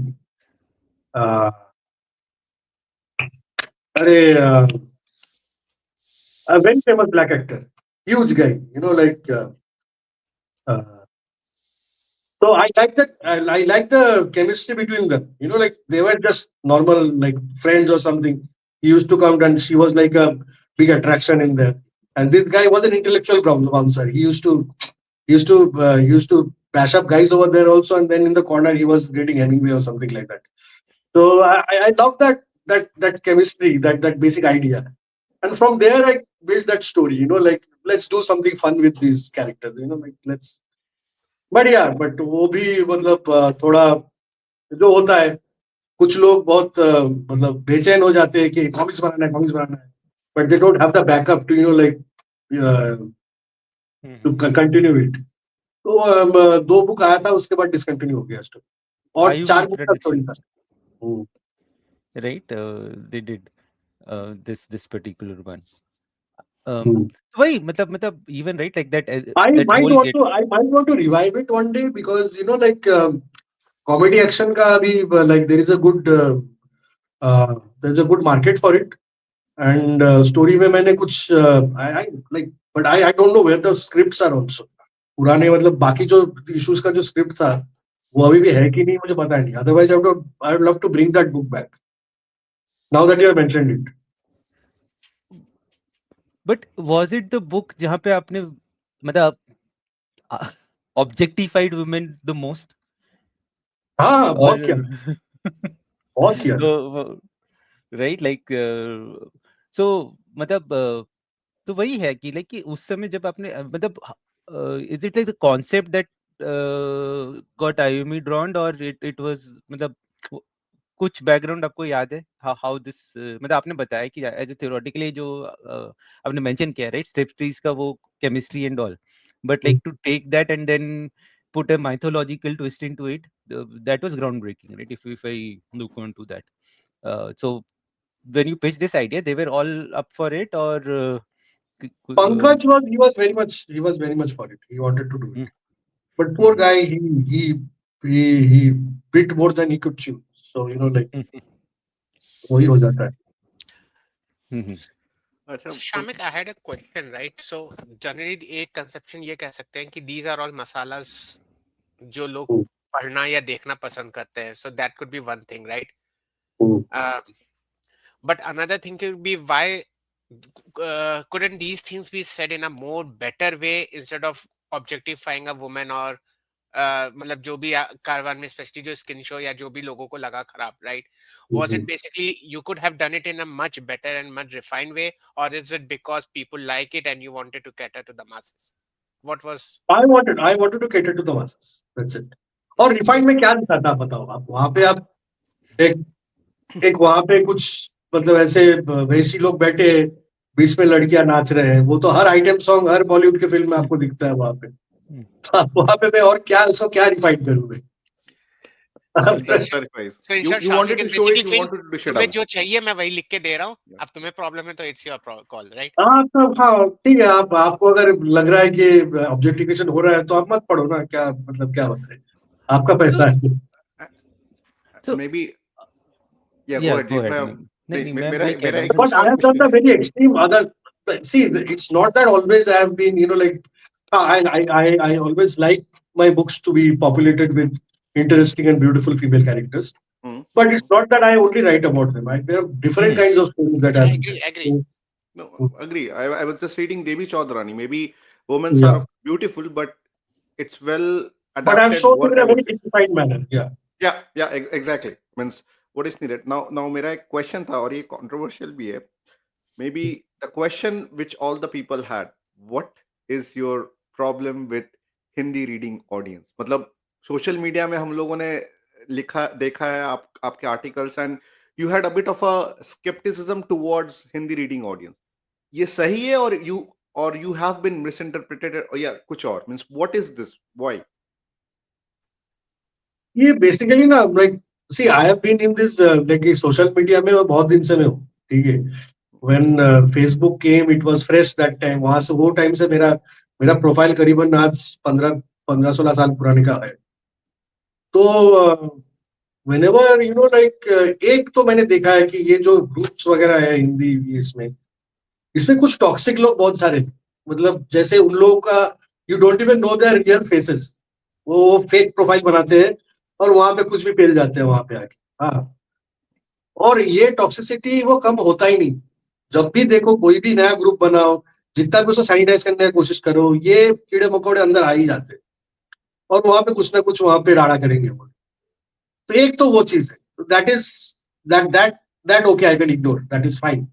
Uh, अरे a very famous black actor, huge guy. You know, like. Uh, So I like that. I like the chemistry between them. You know, like they were just normal, like friends or something. He used to come and she was like a big attraction in there. And this guy was an intellectual problem bouncer. He used to bash up guys over there also, and then in the corner he was reading Hemingway or something like that. So I love that chemistry, that basic idea. And from there I built that story. You know, like let's do something fun with these characters. You know, like let's but वो भी मतलब थोड़ा जो होता है कुछ लोग बहुत मतलब बेचैन हो जाते हैं कि कॉमिक्स बनाना है but they don't have the backup to you know like to continue it तो दो बुक आया था उसके बाद डिसकंटिन्यू हो गया स्टोरी और Ayugi 4 बुक का स्टोरी production, था हम्म, right? They did this particular one. हम्म. वही मतलब even right like that I that might whole want get to I might want to revive it one day because you know like comedy action का अभी like there is a good market for it. And story में मैंने कुछ I like but I don't know where the scripts are also पुराने मतलब बाकी जो issues का जो स्क्रिप्ट था वो अभी भी है कि नहीं मुझे पता नहीं otherwise I would love to bring that book back now that you have mentioned it but was it the book जहाँ पे आपने मतलब objectified women the most हाँ और बहुत किया तो राइट लाइक सो मतलब तो वही है कि लाइक कि उस समय जब आपने मतलब is it like the concept that got Ayumi drowned और इट वाज मतलब कुछ बैकग्राउंड आपको याद है हाउ दिस मतलब आपने बताया कि एज ए थ्योरेटिकली जो आपने मेंशन किया राइट स्ट्रिप्टीज का वो chemistry and all but like to take that and then put a mythological twist into it, that was groundbreaking, right, if I look on to that. So when you pitched this idea they were all up for it or Pankaj was very much for it he wanted to do it but poor guy he bit more than he could chew so you know like वही हो जाता है अच्छा Shamik, I had a question, right? So generally एक conception ये कह सकते हैं कि these are all masalas जो लोग पढ़ना या देखना पसंद करते हैं. So that could be one thing, right? Uh, but another thing could be why couldn't these things be said in a more better way instead of objectifying a woman और मतलब जो भी कारवान में स्पेशली जो स्किन शो या जो भी लोगों को लगा खराब, right? Was it basically you could have done it in a much better and much refined way, or is it because people like it and you wanted to cater to the masses? What was I wanted to cater to the masses. That's it. और refined में क्या दिखाता आप बताओ? आप वहां पे आप एक वहां पे कुछ मतलब ऐसे वैसी लोग बैठे हैं, बीच में लड़कियां नाच रहे हैं, वो तो हर आइटम सॉन्ग हर बॉलीवुड के फिल्म में आपको दिखता है वहां पे। तो आप वहां पे मैं और क्या उसको क्या रिफाइंड करूं मैं? So That's in short, very nice. so in You short, you Shravnik wanted is to show it. basically You saying wanted to dish it तुम्हें out. जो चाहिए मैं वही लिख के दे रहा हूँ, Yeah. अब तुम्हें प्रॉब्लम है तो इट्स योर कॉल, राइट? हाँ ठीक है, आपको अगर लग रहा है कि ऑब्जेक्टिफिकेशन हो रहा है तो आप मत पढ़ो ना, क्या मतलब क्या होता है, आपका पैसा है। So Maybe yeah. Go yeah, ahead. go ahead. मैं नहीं नहीं, मैं मेरा वही कह मेरा रहा हूँ एक कि But I दूसरा have done क्वेश्चन the है. very extreme other. See, it's not that always I have been, like, I always like my books to be populated with interesting and beautiful female characters. But it's not that I only write about them. There are different kinds of stories that Yeah, I've I written. agree. No, agree. I was just reading Devi Chaudhrani. Maybe women Yeah. are beautiful, but it's well But I've adapted shown them work, in I a would very say. dignified manner. Yeah. Yeah, exactly. Means what is needed. Now मेरा एक question था और ये controversial भी है. Maybe the question which all the people had, what is your problem with Hindi reading audience? मतलब social media में हम लोगों ने लिखा देखा है आपके articles and you had a bit of a skepticism towards Hindi reading audience. ये सही है or you have been misinterpreted or या कुछ और means what is this? Why? ये बेसिकली ना, like, see I have been in this, like, social media में मैं बहुत दिन से मैं हूँ, ठीक है। When Facebook came it was fresh that time, वहां से वो टाइम से मेरा मेरा प्रोफाइल करीबन आज 15-16 साल पुराने का है। तो व्हेनेवर लाइक, एक तो मैंने देखा है कि ये जो ग्रुप्स वगैरह है हिंदी, इसमें इसमें कुछ टॉक्सिक लोग बहुत सारे हैं। मतलब जैसे उन लोगों का you don't even know there real faces, वो फेक प्रोफाइल बनाते हैं और वहां पे कुछ भी पेल जाते हैं वहां पे आके। हाँ, और ये टॉक्सिसिटी वो कम होता ही नहीं। जब भी देखो कोई भी नया ग्रुप बनाओ, जितना भी उसको सैनिटाइज करने की कोशिश करो, ये कीड़े मकोड़े अंदर आ ही जाते हैं और वहां पे कुछ ना कुछ वहां पे राड़ा करेंगे वो। तो एक तो वो चीज है, that is that that that okay, I can ignore, that is fine.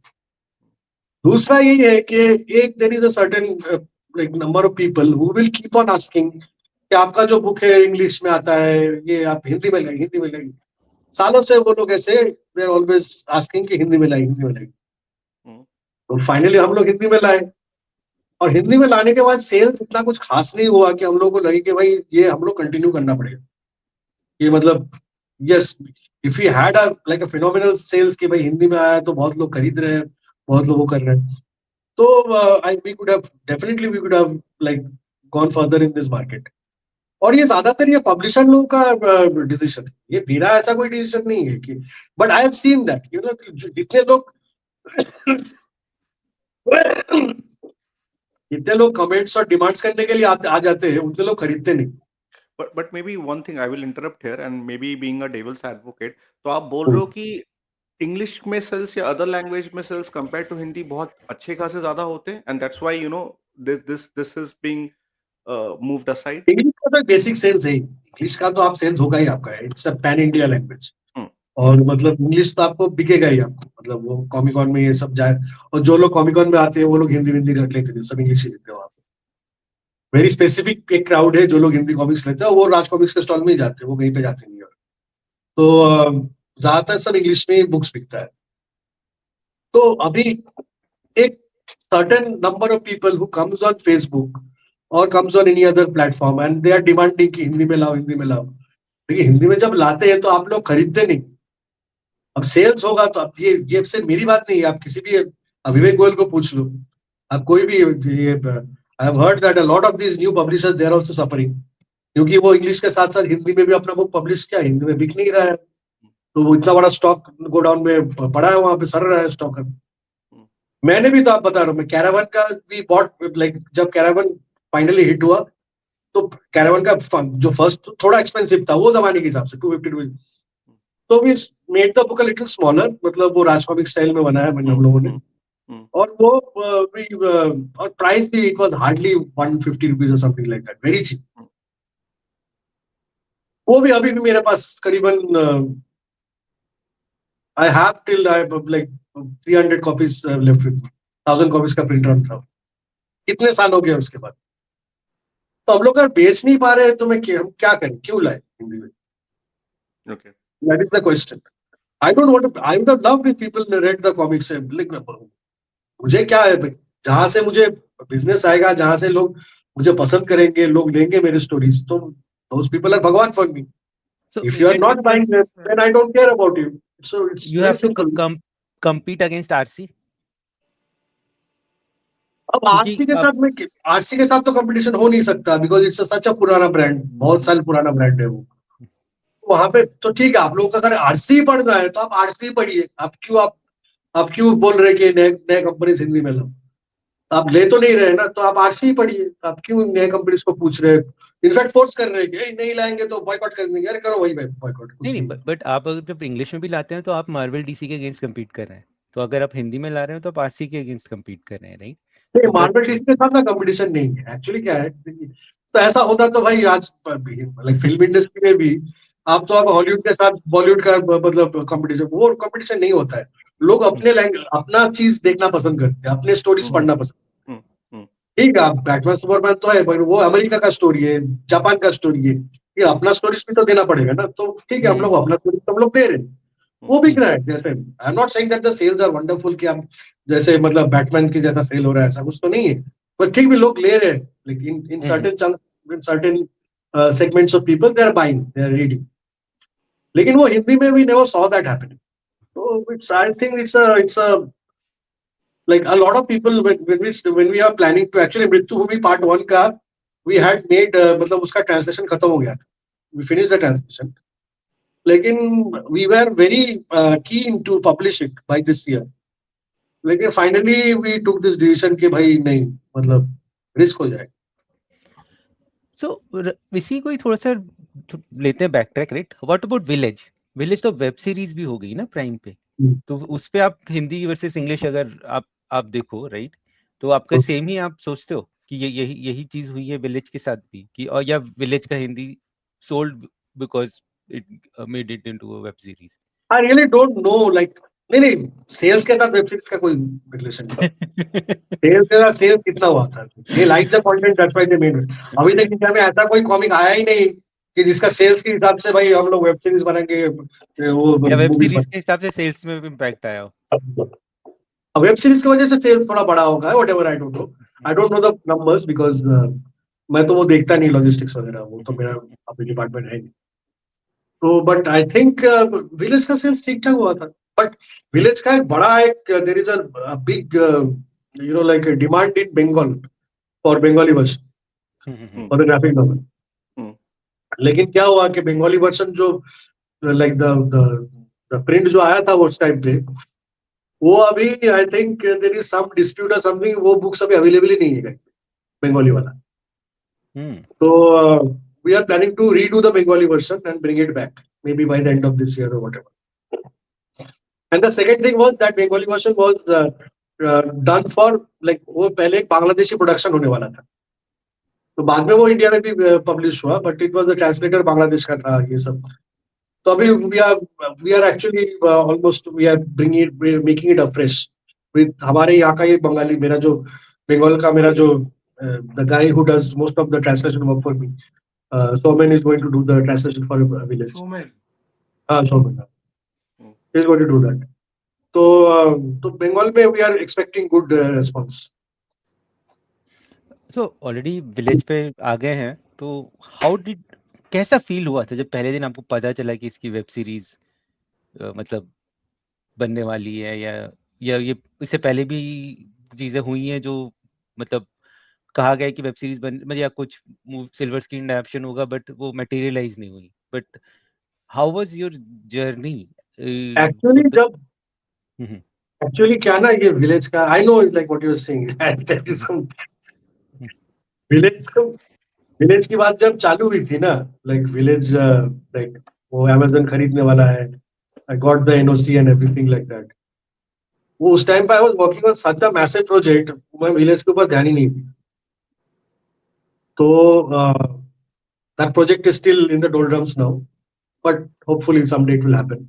दूसरा ये है कि एक there is a certain like number of people who will keep on asking कि आपका जो बुक है इंग्लिश में आता है, ये आप हिंदी में लाइए, हिंदी में लाइए। सालों से वो लोग ऐसे दे आर ऑलवेज आस्किंग कि हिंदी में लाइए, हिंदी में लाइए। तो फाइनली हम लोग हिंदी में लाए, और हिंदी में लाने के बाद सेल्स इतना कुछ खास नहीं हुआ कि हम लोग को लगे कि भाई ये हम लोग कंटिन्यू करना पड़ेगा। ये मतलब, yes, if you had a like a phenomenal sales कि भाई हिंदी में आया है तो बहुत लोग खरीद रहे हैं, बहुत लोग वो कर रहे हैं, तो I we could have definitely we could have like gone further in this market. और ये ज्यादातर ये पब्लिशर लोगों का डिसीजन है, ये मेरा ऐसा कोई डिसीजन नहीं है कि, but I have seen that जितने लोग जितने लोग कमेंट्स और डिमांड्स करने के लिए आ जाते हैं, उतने लोग खरीदते नहीं। But maybe one thing I will interrupt here and maybe being a devil's advocate, तो आप बोल रहे हो कि इंग्लिश में सेल्स या अदर लैंग्वेज में सेल्स कंपेयर टू हिंदी बहुत अच्छे खासे ज्यादा होते हैं and that's why this is being moved aside. English का तो बेसिक सेल्स है, इंग्लिश का तो आप सेल्स होगा ही आपका, it's a pan India language. और मतलब इंग्लिश तो आपको बिकेगा ही आपको, मतलब वो कॉमिकॉन में ये सब जाए, और जो लोग कॉमिकॉन में आते हैं वो लोग हिंदी हिंदी रख लेते हैं, सब इंग्लिश ही लिखते हैं वहाँ पे। वेरी स्पेसिफिक एक क्राउड है जो लोग हिंदी कॉमिक्स लेते हैं, वो राज कॉमिक्स के स्टॉल में ही जाते हैं, वो कहीं पे जाते नहीं है। तो ज्यादातर सब इंग्लिश में बुक्स बिकता है। तो अभी एक certain number of people who comes on Facebook or comes on any other platform and they are demanding कि हिंदी में लाओ, हिंदी में लाओ। देखिए, हिंदी में जब लाते हैं तो आप लोग खरीदते नहीं। अब सेल्स होगा तो अब ये सिर्फ मेरी बात नहीं है, आप किसी भी विवेक गोयल को पूछ लो, आप कोई भी ये, I have heard that a lot of these new publishers they are also suffering, क्योंकि वो इंग्लिश के साथ साथ हिंदी में भी अपना बुक पब्लिश किया, हिंदी में बिक नहीं रहा है, तो वो इतना बड़ा स्टॉक गोडाउन में पड़ा है, वहां पे सड़ रहा है स्टॉक। मैंने भी, तो आप बता रहा हूँ, मैं कैरावन का भी बॉट, लाइक जब कैरावन फाइनली हिट हुआ तो कैरावन का जो फर्स्ट थोड़ा एक्सपेंसिव था वो जमाने के हिसाब से 250 तो we made the book a little smaller, मतलब वो राज कॉमिक स्टाइल में बनाया हम लोगों ने। और वो और प्राइस भी इट वाज हार्डली 150 रुपीज और something like that, very cheap. वो भी अभी भी मेरे पास करीबन I have till I like 300 copies left with 1000 copies का प्रिंट रन था। कितने साल हो गए उसके बाद। तो हम लोग अगर बेच नहीं पा रहे हैं तो हम क्या करें, क्यों लाए हिंदी में? Okay, that is the question. I don't want, I would have loved if people read the comics. मुझे क्या है भाई, जहां से मुझे बिजनेस आएगा, जहां से लोग मुझे पसंद करेंगे, लोग लेंगे मेरे स्टोरीज, तो those people are भगवान for me. So If is you are it not buying because them, then I don't care about you. So it's you very have to simple. compete against RC? अब क्योंकि RC के साथ में, RC के साथ तो competition हो नहीं सकता, बिकॉज इट्स सच अ पुराना ब्रांड, बहुत साल पुराना ब्रांड है वो। वहां पे तो ठीक है, आप लोगों का अगर आरसी पढ़ना है तो आप आरसी पढ़िए। आप क्यों बोल रहे कि नए नए कंपनी हिंदी में लो? आप ले तो नहीं रहे ना, तो आप आरसी ही पढ़िए। आप क्यों नए कंपनीज को पूछ रहे हैं, इनफैक्ट फोर्स कर रहे हैं कि "ए, नहीं लाएंगे तो बॉयकॉट कर देंगे"? अरे करो वही बॉयकॉट, कुछ नहीं नहीं। नहीं, बट आप अगर जब इंग्लिश में भी लाते हैं तो आप मार्वल डीसी के अगेंस्ट compete कर रहे हैं। तो अगर आप हिंदी में ला रहे हो तो आप आरसी के अगेंस्ट compete कर रहे हैं, राइट? नहीं, तो मार्वल बट डीसी के साथ ना कंपटीशन नहीं है। एक्चुअली क्या है, देखिए, तो ऐसा होता तो भाई आज लाइक फिल्म इंडस्ट्री में भी आप तो, अब हॉलीवुड के साथ बॉलीवुड का मतलब कंपटीशन, वो कंपटीशन नहीं होता है। लोग अपने लैंग्वेज, अपना चीज देखना पसंद करते हैं, अपने स्टोरीज पढ़ना पसंद। ठीक है, बैटमैन सुपरमैन तो है, पर वो अमेरिका का स्टोरी है, जापान का स्टोरी है, ये अपना स्टोरीज भी तो देना पड़ेगा ना। तो ठीक है, हम लोग अपना स्टोरीज हम लोग दे रहे हैं, वो बिक रहा है। जैसे I am not saying that the sales are wonderful, कि हम जैसे मतलब बैटमैन की जैसा सेल हो रहा है, ऐसा कुछ तो नहीं है, पर ठीक भी लोग ले रहे हैं। लेकिन in certain chunk, in certain segments of people, they are buying, they are reading. लेकिन वो हिंदी में we never saw that happening. तो it's, I think it's a like a lot of people, when we are planning to actually मृत्यु भूमि part 1 का we had made मतलब उसका translation खत्म हो गया था, we finished the translation, लेकिन we were very keen to publish it by this year, लेकिन finally we took this decision कि भाई नहीं, मतलब रिस्क हो जाएगा। सो इसी को ही थोड़ा सा लेते हैं back track, right? What about village? Village तो वेब सीरीज भी हो गई ना प्राइम पे, तो उस पे आप हिंदी वर्सेस इंग्लिश अगर आप देखो, राइट, तो आपका सेम ही आप सोचते हो कि यही चीज हुई है विलेज के साथ भी, कि और या विलेज का Hindi sold because it made it into a web series? I really don't know, like नहीं, सेल्स के साथ वेब सीरीज का कोई रिलेशन नहीं। सेल्स के साथ सेल्स कितना हुआ था, they like the content, that's why they made it। अभी तक इंडिया में ऐसा कोई कॉमिक आया ही नहीं कि जिसका सेल्स के हिसाब से भाई हम लोग वेब सीरीज बनाएंगे, वो या वेब मूवीज सीरीज के हिसाब से सेल्स में भी इम्पैक्ट आया हो? बना। वेब सीरीज की वजह से सेल्स थोड़ा बड़ा होगा, whatever, I don't know the numbers, because मैं तो वो देखता नहीं, लॉजिस्टिक्स वगैरह, वो तो मेरा अपनी डिपार्टमेंट है नहीं। तो बट आई थिंक विलेज का सेल्स ठीक ठाक हुआ था। बट विलेज का एक बड़ा there is a big like demand in Bengal for Bengali version, for the graphic novel. लेकिन क्या हुआ कि बंगाली वर्जन जो लाइक द प्रिंट जो आया था उस टाइम पे, वो अभी I think there is some dispute और समथिंग, वो बुक्स अभी अवेलेबल ही नहीं है बंगाली वाला। तो we are planning to redo the Bengali version and bring it back, maybe by the end of this year or whatever. And the second thing was that Bengali version was done for like, वो पहले एक Bangladeshi production होने वाला था, तो बाद में वो इंडिया में भी पब्लिश हुआ, but it was the translator Bangladesh का था ये सब। तो अभी we are actually almost we are bringing it, making it afresh with हमारे यहाँ का ये बंगाली, मेरा जो बंगाल का मेरा जो the guy who does most of the translation work for me, Soman is going to do the translation for village. Soman. Soman is going to do that. तो बंगाल में we are expecting good response. So already village पे आ गए हैं, तो कैसा feel हुआ था जब पहले दिन आपको पता चला कि इसकी वेब सीरीज मतलब बनने वाली है, या ये इससे पहले भी चीजें हुई हैं जो मतलब कहा गया है कि वेब सीरीज बन, मतलब या कुछ सिल्वर स्क्रीन एडेप्शन होगा, बट वो मटेरियलाइज नहीं हुई। But how was your journey? Actually क्या ना, ये विलेज का I know like what you are saying, village की बात जब चालू हुई थी ना, लाइक विलेज लाइक वो Amazon खरीदने वाला है, I got the NOC and everything like that, वो उस टाइम पे I was working on such a massive project, मैं विलेज के ऊपर ध्यान ही नहीं दी। तो that project is still in the डोलड्रम्स now, but hopefully someday it will happen.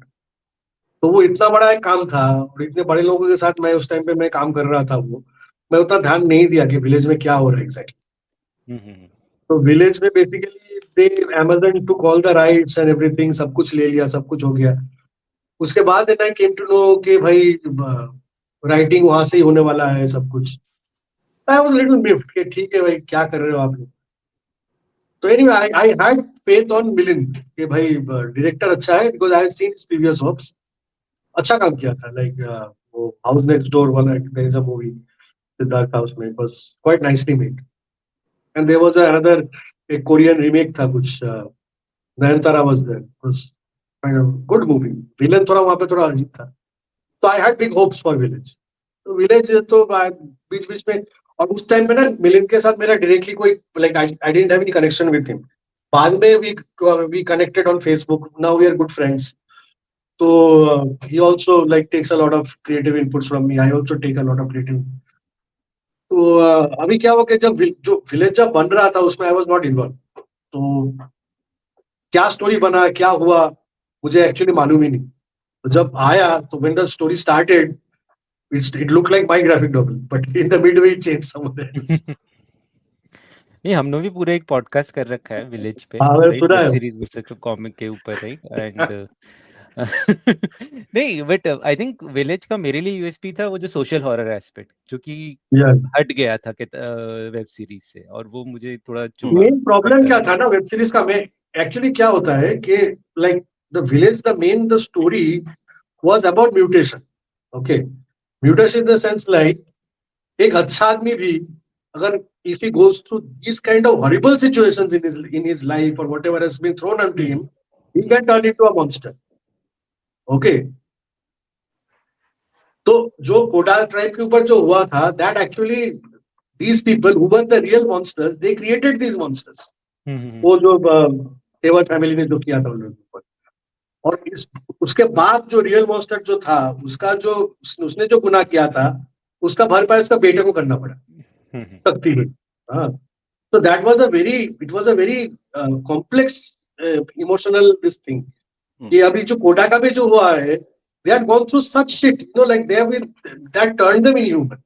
तो वो इतना बड़ा एक काम था और इतने बड़े लोगों के साथ मैं उस टाइम पे मैं काम कर रहा था, वो मैं उतना ध्यान नहीं दिया कि विलेज में क्या हो रहा है एग्जैक्टली। तो विलेज में basically they Amazon took all the rights and everything, सब कुछ ले लिया, सब कुछ हो गया। उसके बाद आई केम टू नो कि भाई राइटिंग वहां से ही होने वाला है सब कुछ। आई वाज लिटिल मिफ्ड कि ठीक है भाई क्या कर रहे हो आप लोग। तो anyway I had faith on Milind कि भाई डायरेक्टर अच्छा है, because I have seen his previous works, अच्छा काम किया था। लाइक वो हाउस नेक्स्ट डोर वाला, there is a movie Siddharth house में, it was quite nicely made. And there was another एक कोरियन रीमेक था कुछ, Nayanthara was there, it was kind of good movie. Villain थोड़ा वहां पे थोड़ा अजीब था। तो I had big hopes for village. तो विलेज तो बीच बीच में, और उस टाइम में ना मिलिंद के साथ मेरा डायरेक्टली कोई like I didn't have any connection with him. बाद में we connected on Facebook, now we are good friends. तो he also like takes a lot of creative inputs from me, I also take a lot of creative। तो अभी क्या हुआ कि जब जो विलेज जब बन रहा था उसमें आई वाज नॉट इन्वॉल्व। तो क्या स्टोरी बना, क्या हुआ, मुझे एक्चुअली मालूम ही नहीं। तो जब आया तो when the story started, it looked like my graphic novel, but in the midway it changed somewhere else। नहीं, हमने भी पूरा एक पॉडकास्ट कर रखा है विलेज पे, हाँ मैंने राइट? सुना वेब है। सीरीज वर्सेस कॉमिक के ऊपर, राइट? एंड नहीं, बट आई थिंक विलेज का मेरे लिए यूएसपी था वो जो सोशल हॉरर एस्पेक्ट, जो कि Yeah। हट गया था वेब सीरीज से, और वो मुझे थोड़ा चुभा। मेन प्रॉब्लम बट क्या था ना वेब सीरीज का, मैं एक्चुअली क्या होता है कि like the village, the story was about mutation. Okay, mutation in the sense like एक अच्छा आदमी भी अगर if he goes through these kind of horrible situations in his life or whatever has been thrown onto him, he can turn into a monster। Okay, तो जो कोडाल tribe के ऊपर जो हुआ था, that actually these people who were the real monsters, they created these monsters। वो जो तेवर फैमिली ने जो किया था उन लोगों के ऊपर, और उसके बाद जो रियल मॉन्स्टर जो था उसका जो उसने जो गुनाह किया था उसका भरपाई उसका बेटे को करना पड़ा शक्ति में। हाँ, so that was a very, it was a very complex emotional this thing। कि अभी जो कोटा का भी जो हुआ है, they had gone through such shit, you know, like they have been, that turned them inhuman।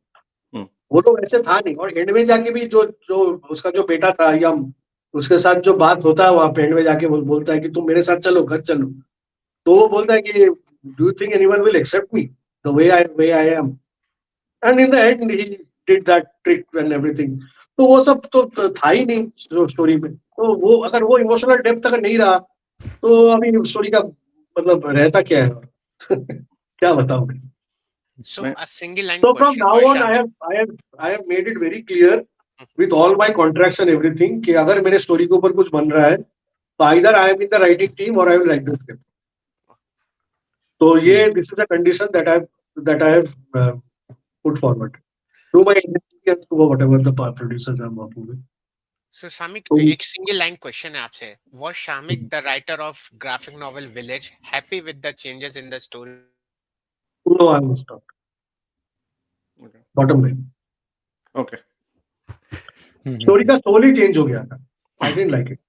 वो तो वैसे था नहीं, और एंड में जाके भी जो जो उसका जो बेटा था यम, उसके साथ जो बात होता है वहां पे एंड में जाके बोलता है कि तुम मेरे साथ चलो, घर चलो। तो वो बोलता है कि do you think anyone will accept me the way I am. And in the end he did that trick and everything. तो वो सब तो था ही नहीं स्टोरी में। तो वो अगर वो इमोशनल डेप्थ अगर नहीं रहा तो अभी स्टोरी का मतलब रहता क्या है? क्या बताऊं मैं? So a single line So from question now for on I have made it very clear with all my contracts and everything कि अगर मेरे स्टोरी के ऊपर कुछ बन रहा है तो either I am in the writing team or I will write the script। तो ये this is a condition that I have put forward to my agency and to whatever the producers I'm working with। So Shamik, तो एक single line question है आपसे। Was Shamik, the writer of graphic novel Village, happy with the changes in the story? no, I was not। Okay. Bottom line, Okay. Story का soul ही change हो गया था। I didn't like it।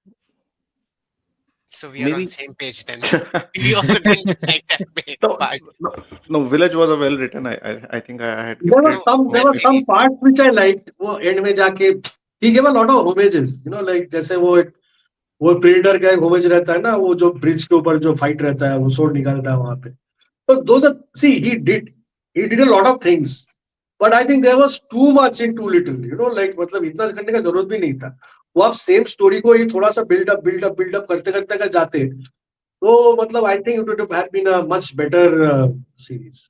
So we are on Maybe same page then। We also didn't like that part। No, Village was a well written. I think I had There were gifted. there were some parts which I liked। वो and में जाके he gave a lot of homages, you know, like जैसे वो predator का एक homage रहता है ना, वो जो ब्रिज के ऊपर जो फाइट रहता है, वो स्वॉर्ड निकालता है वहां पे। तो those are, see, he did a lot of things, but I think there was too much in too little, you know, like मतलब इतना करने का जरूरत भी नहीं था। वो आप सेम स्टोरी को ही थोड़ा सा बिल्डअप करते करते अगर जाते तो मतलब I think it would have been a much better series.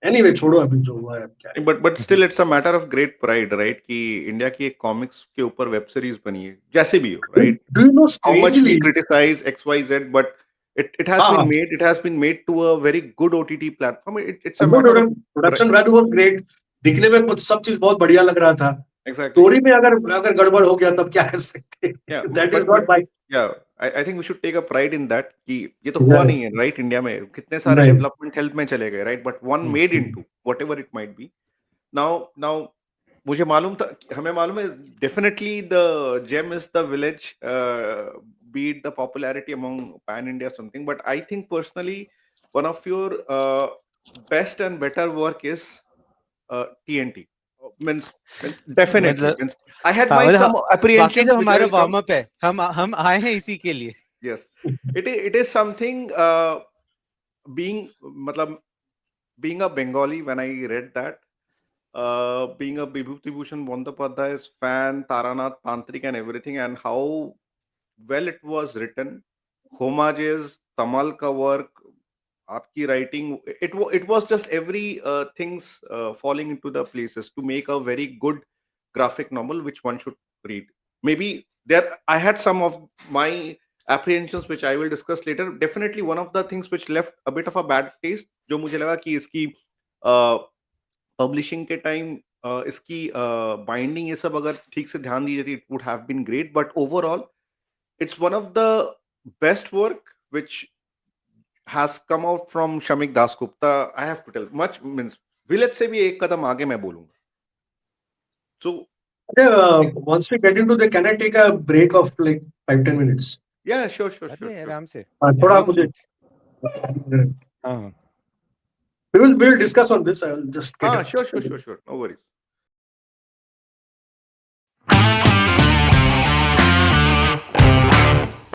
Anyway छोड़ो अभी जो हुआ है क्या है। But still it's a matter of great pride, right? कि इंडिया की एक कॉमिक्स के ऊपर वेब सीरीज बनी है, जैसे भी हो, right? Do you know How much we strangely, criticize XYZ, but it has been made to a very good OTT platform. It's a matter of production value was great, दिखने में कुछ सब चीज बहुत बढ़िया लग रहा था। exactly. स्टोरी में अगर गड़बड़ हो गया तब क्या कर सकते हैं? Yeah, that is not by. yeah, I think we should take a pride in that कि ये तो हुआ नहीं है right इंडिया में कितने सारे Right. development health में चले गए right but one made into whatever it might be now मुझे मालूम था हमें मालूम है definitely the gem is the village be it the popularity among pan India something but I think personally one of your best and better work is TNT means definitely मतलब means I had हाँ, my मतलब some बाकी apprehensions तो which I हमारा will come warm up है, हम आए हैं इसी के लिए। yes it is something being matlab being a Bengali when I read that being a Bibhuti Bhushan Bandyopadhyay's fan Taranath Tantrik and everything and how well it was written homages Tamal ka work आपकी writing it was just every things falling into the places to make a very good graphic novel which one should read maybe there I had some of my apprehensions which I will discuss later definitely one of the things which left a bit of a bad taste जो मुझे लगा कि इसकी publishing के time इसकी binding ये सब अगर ठीक से ध्यान दी जाती it would have been great but overall it's one of the best work which has come out from Shamik Dasgupta. I have to tell much means village से भी एक कदम आगे मैं बोलूंगा. So once we get into the, can I take a break of like 5-10 minutes? yeah, sure. अरे आराम से, थोड़ा आराम मुझे से। हाँ, we will discuss on this. I will just get हाँ, it. sure. No worries.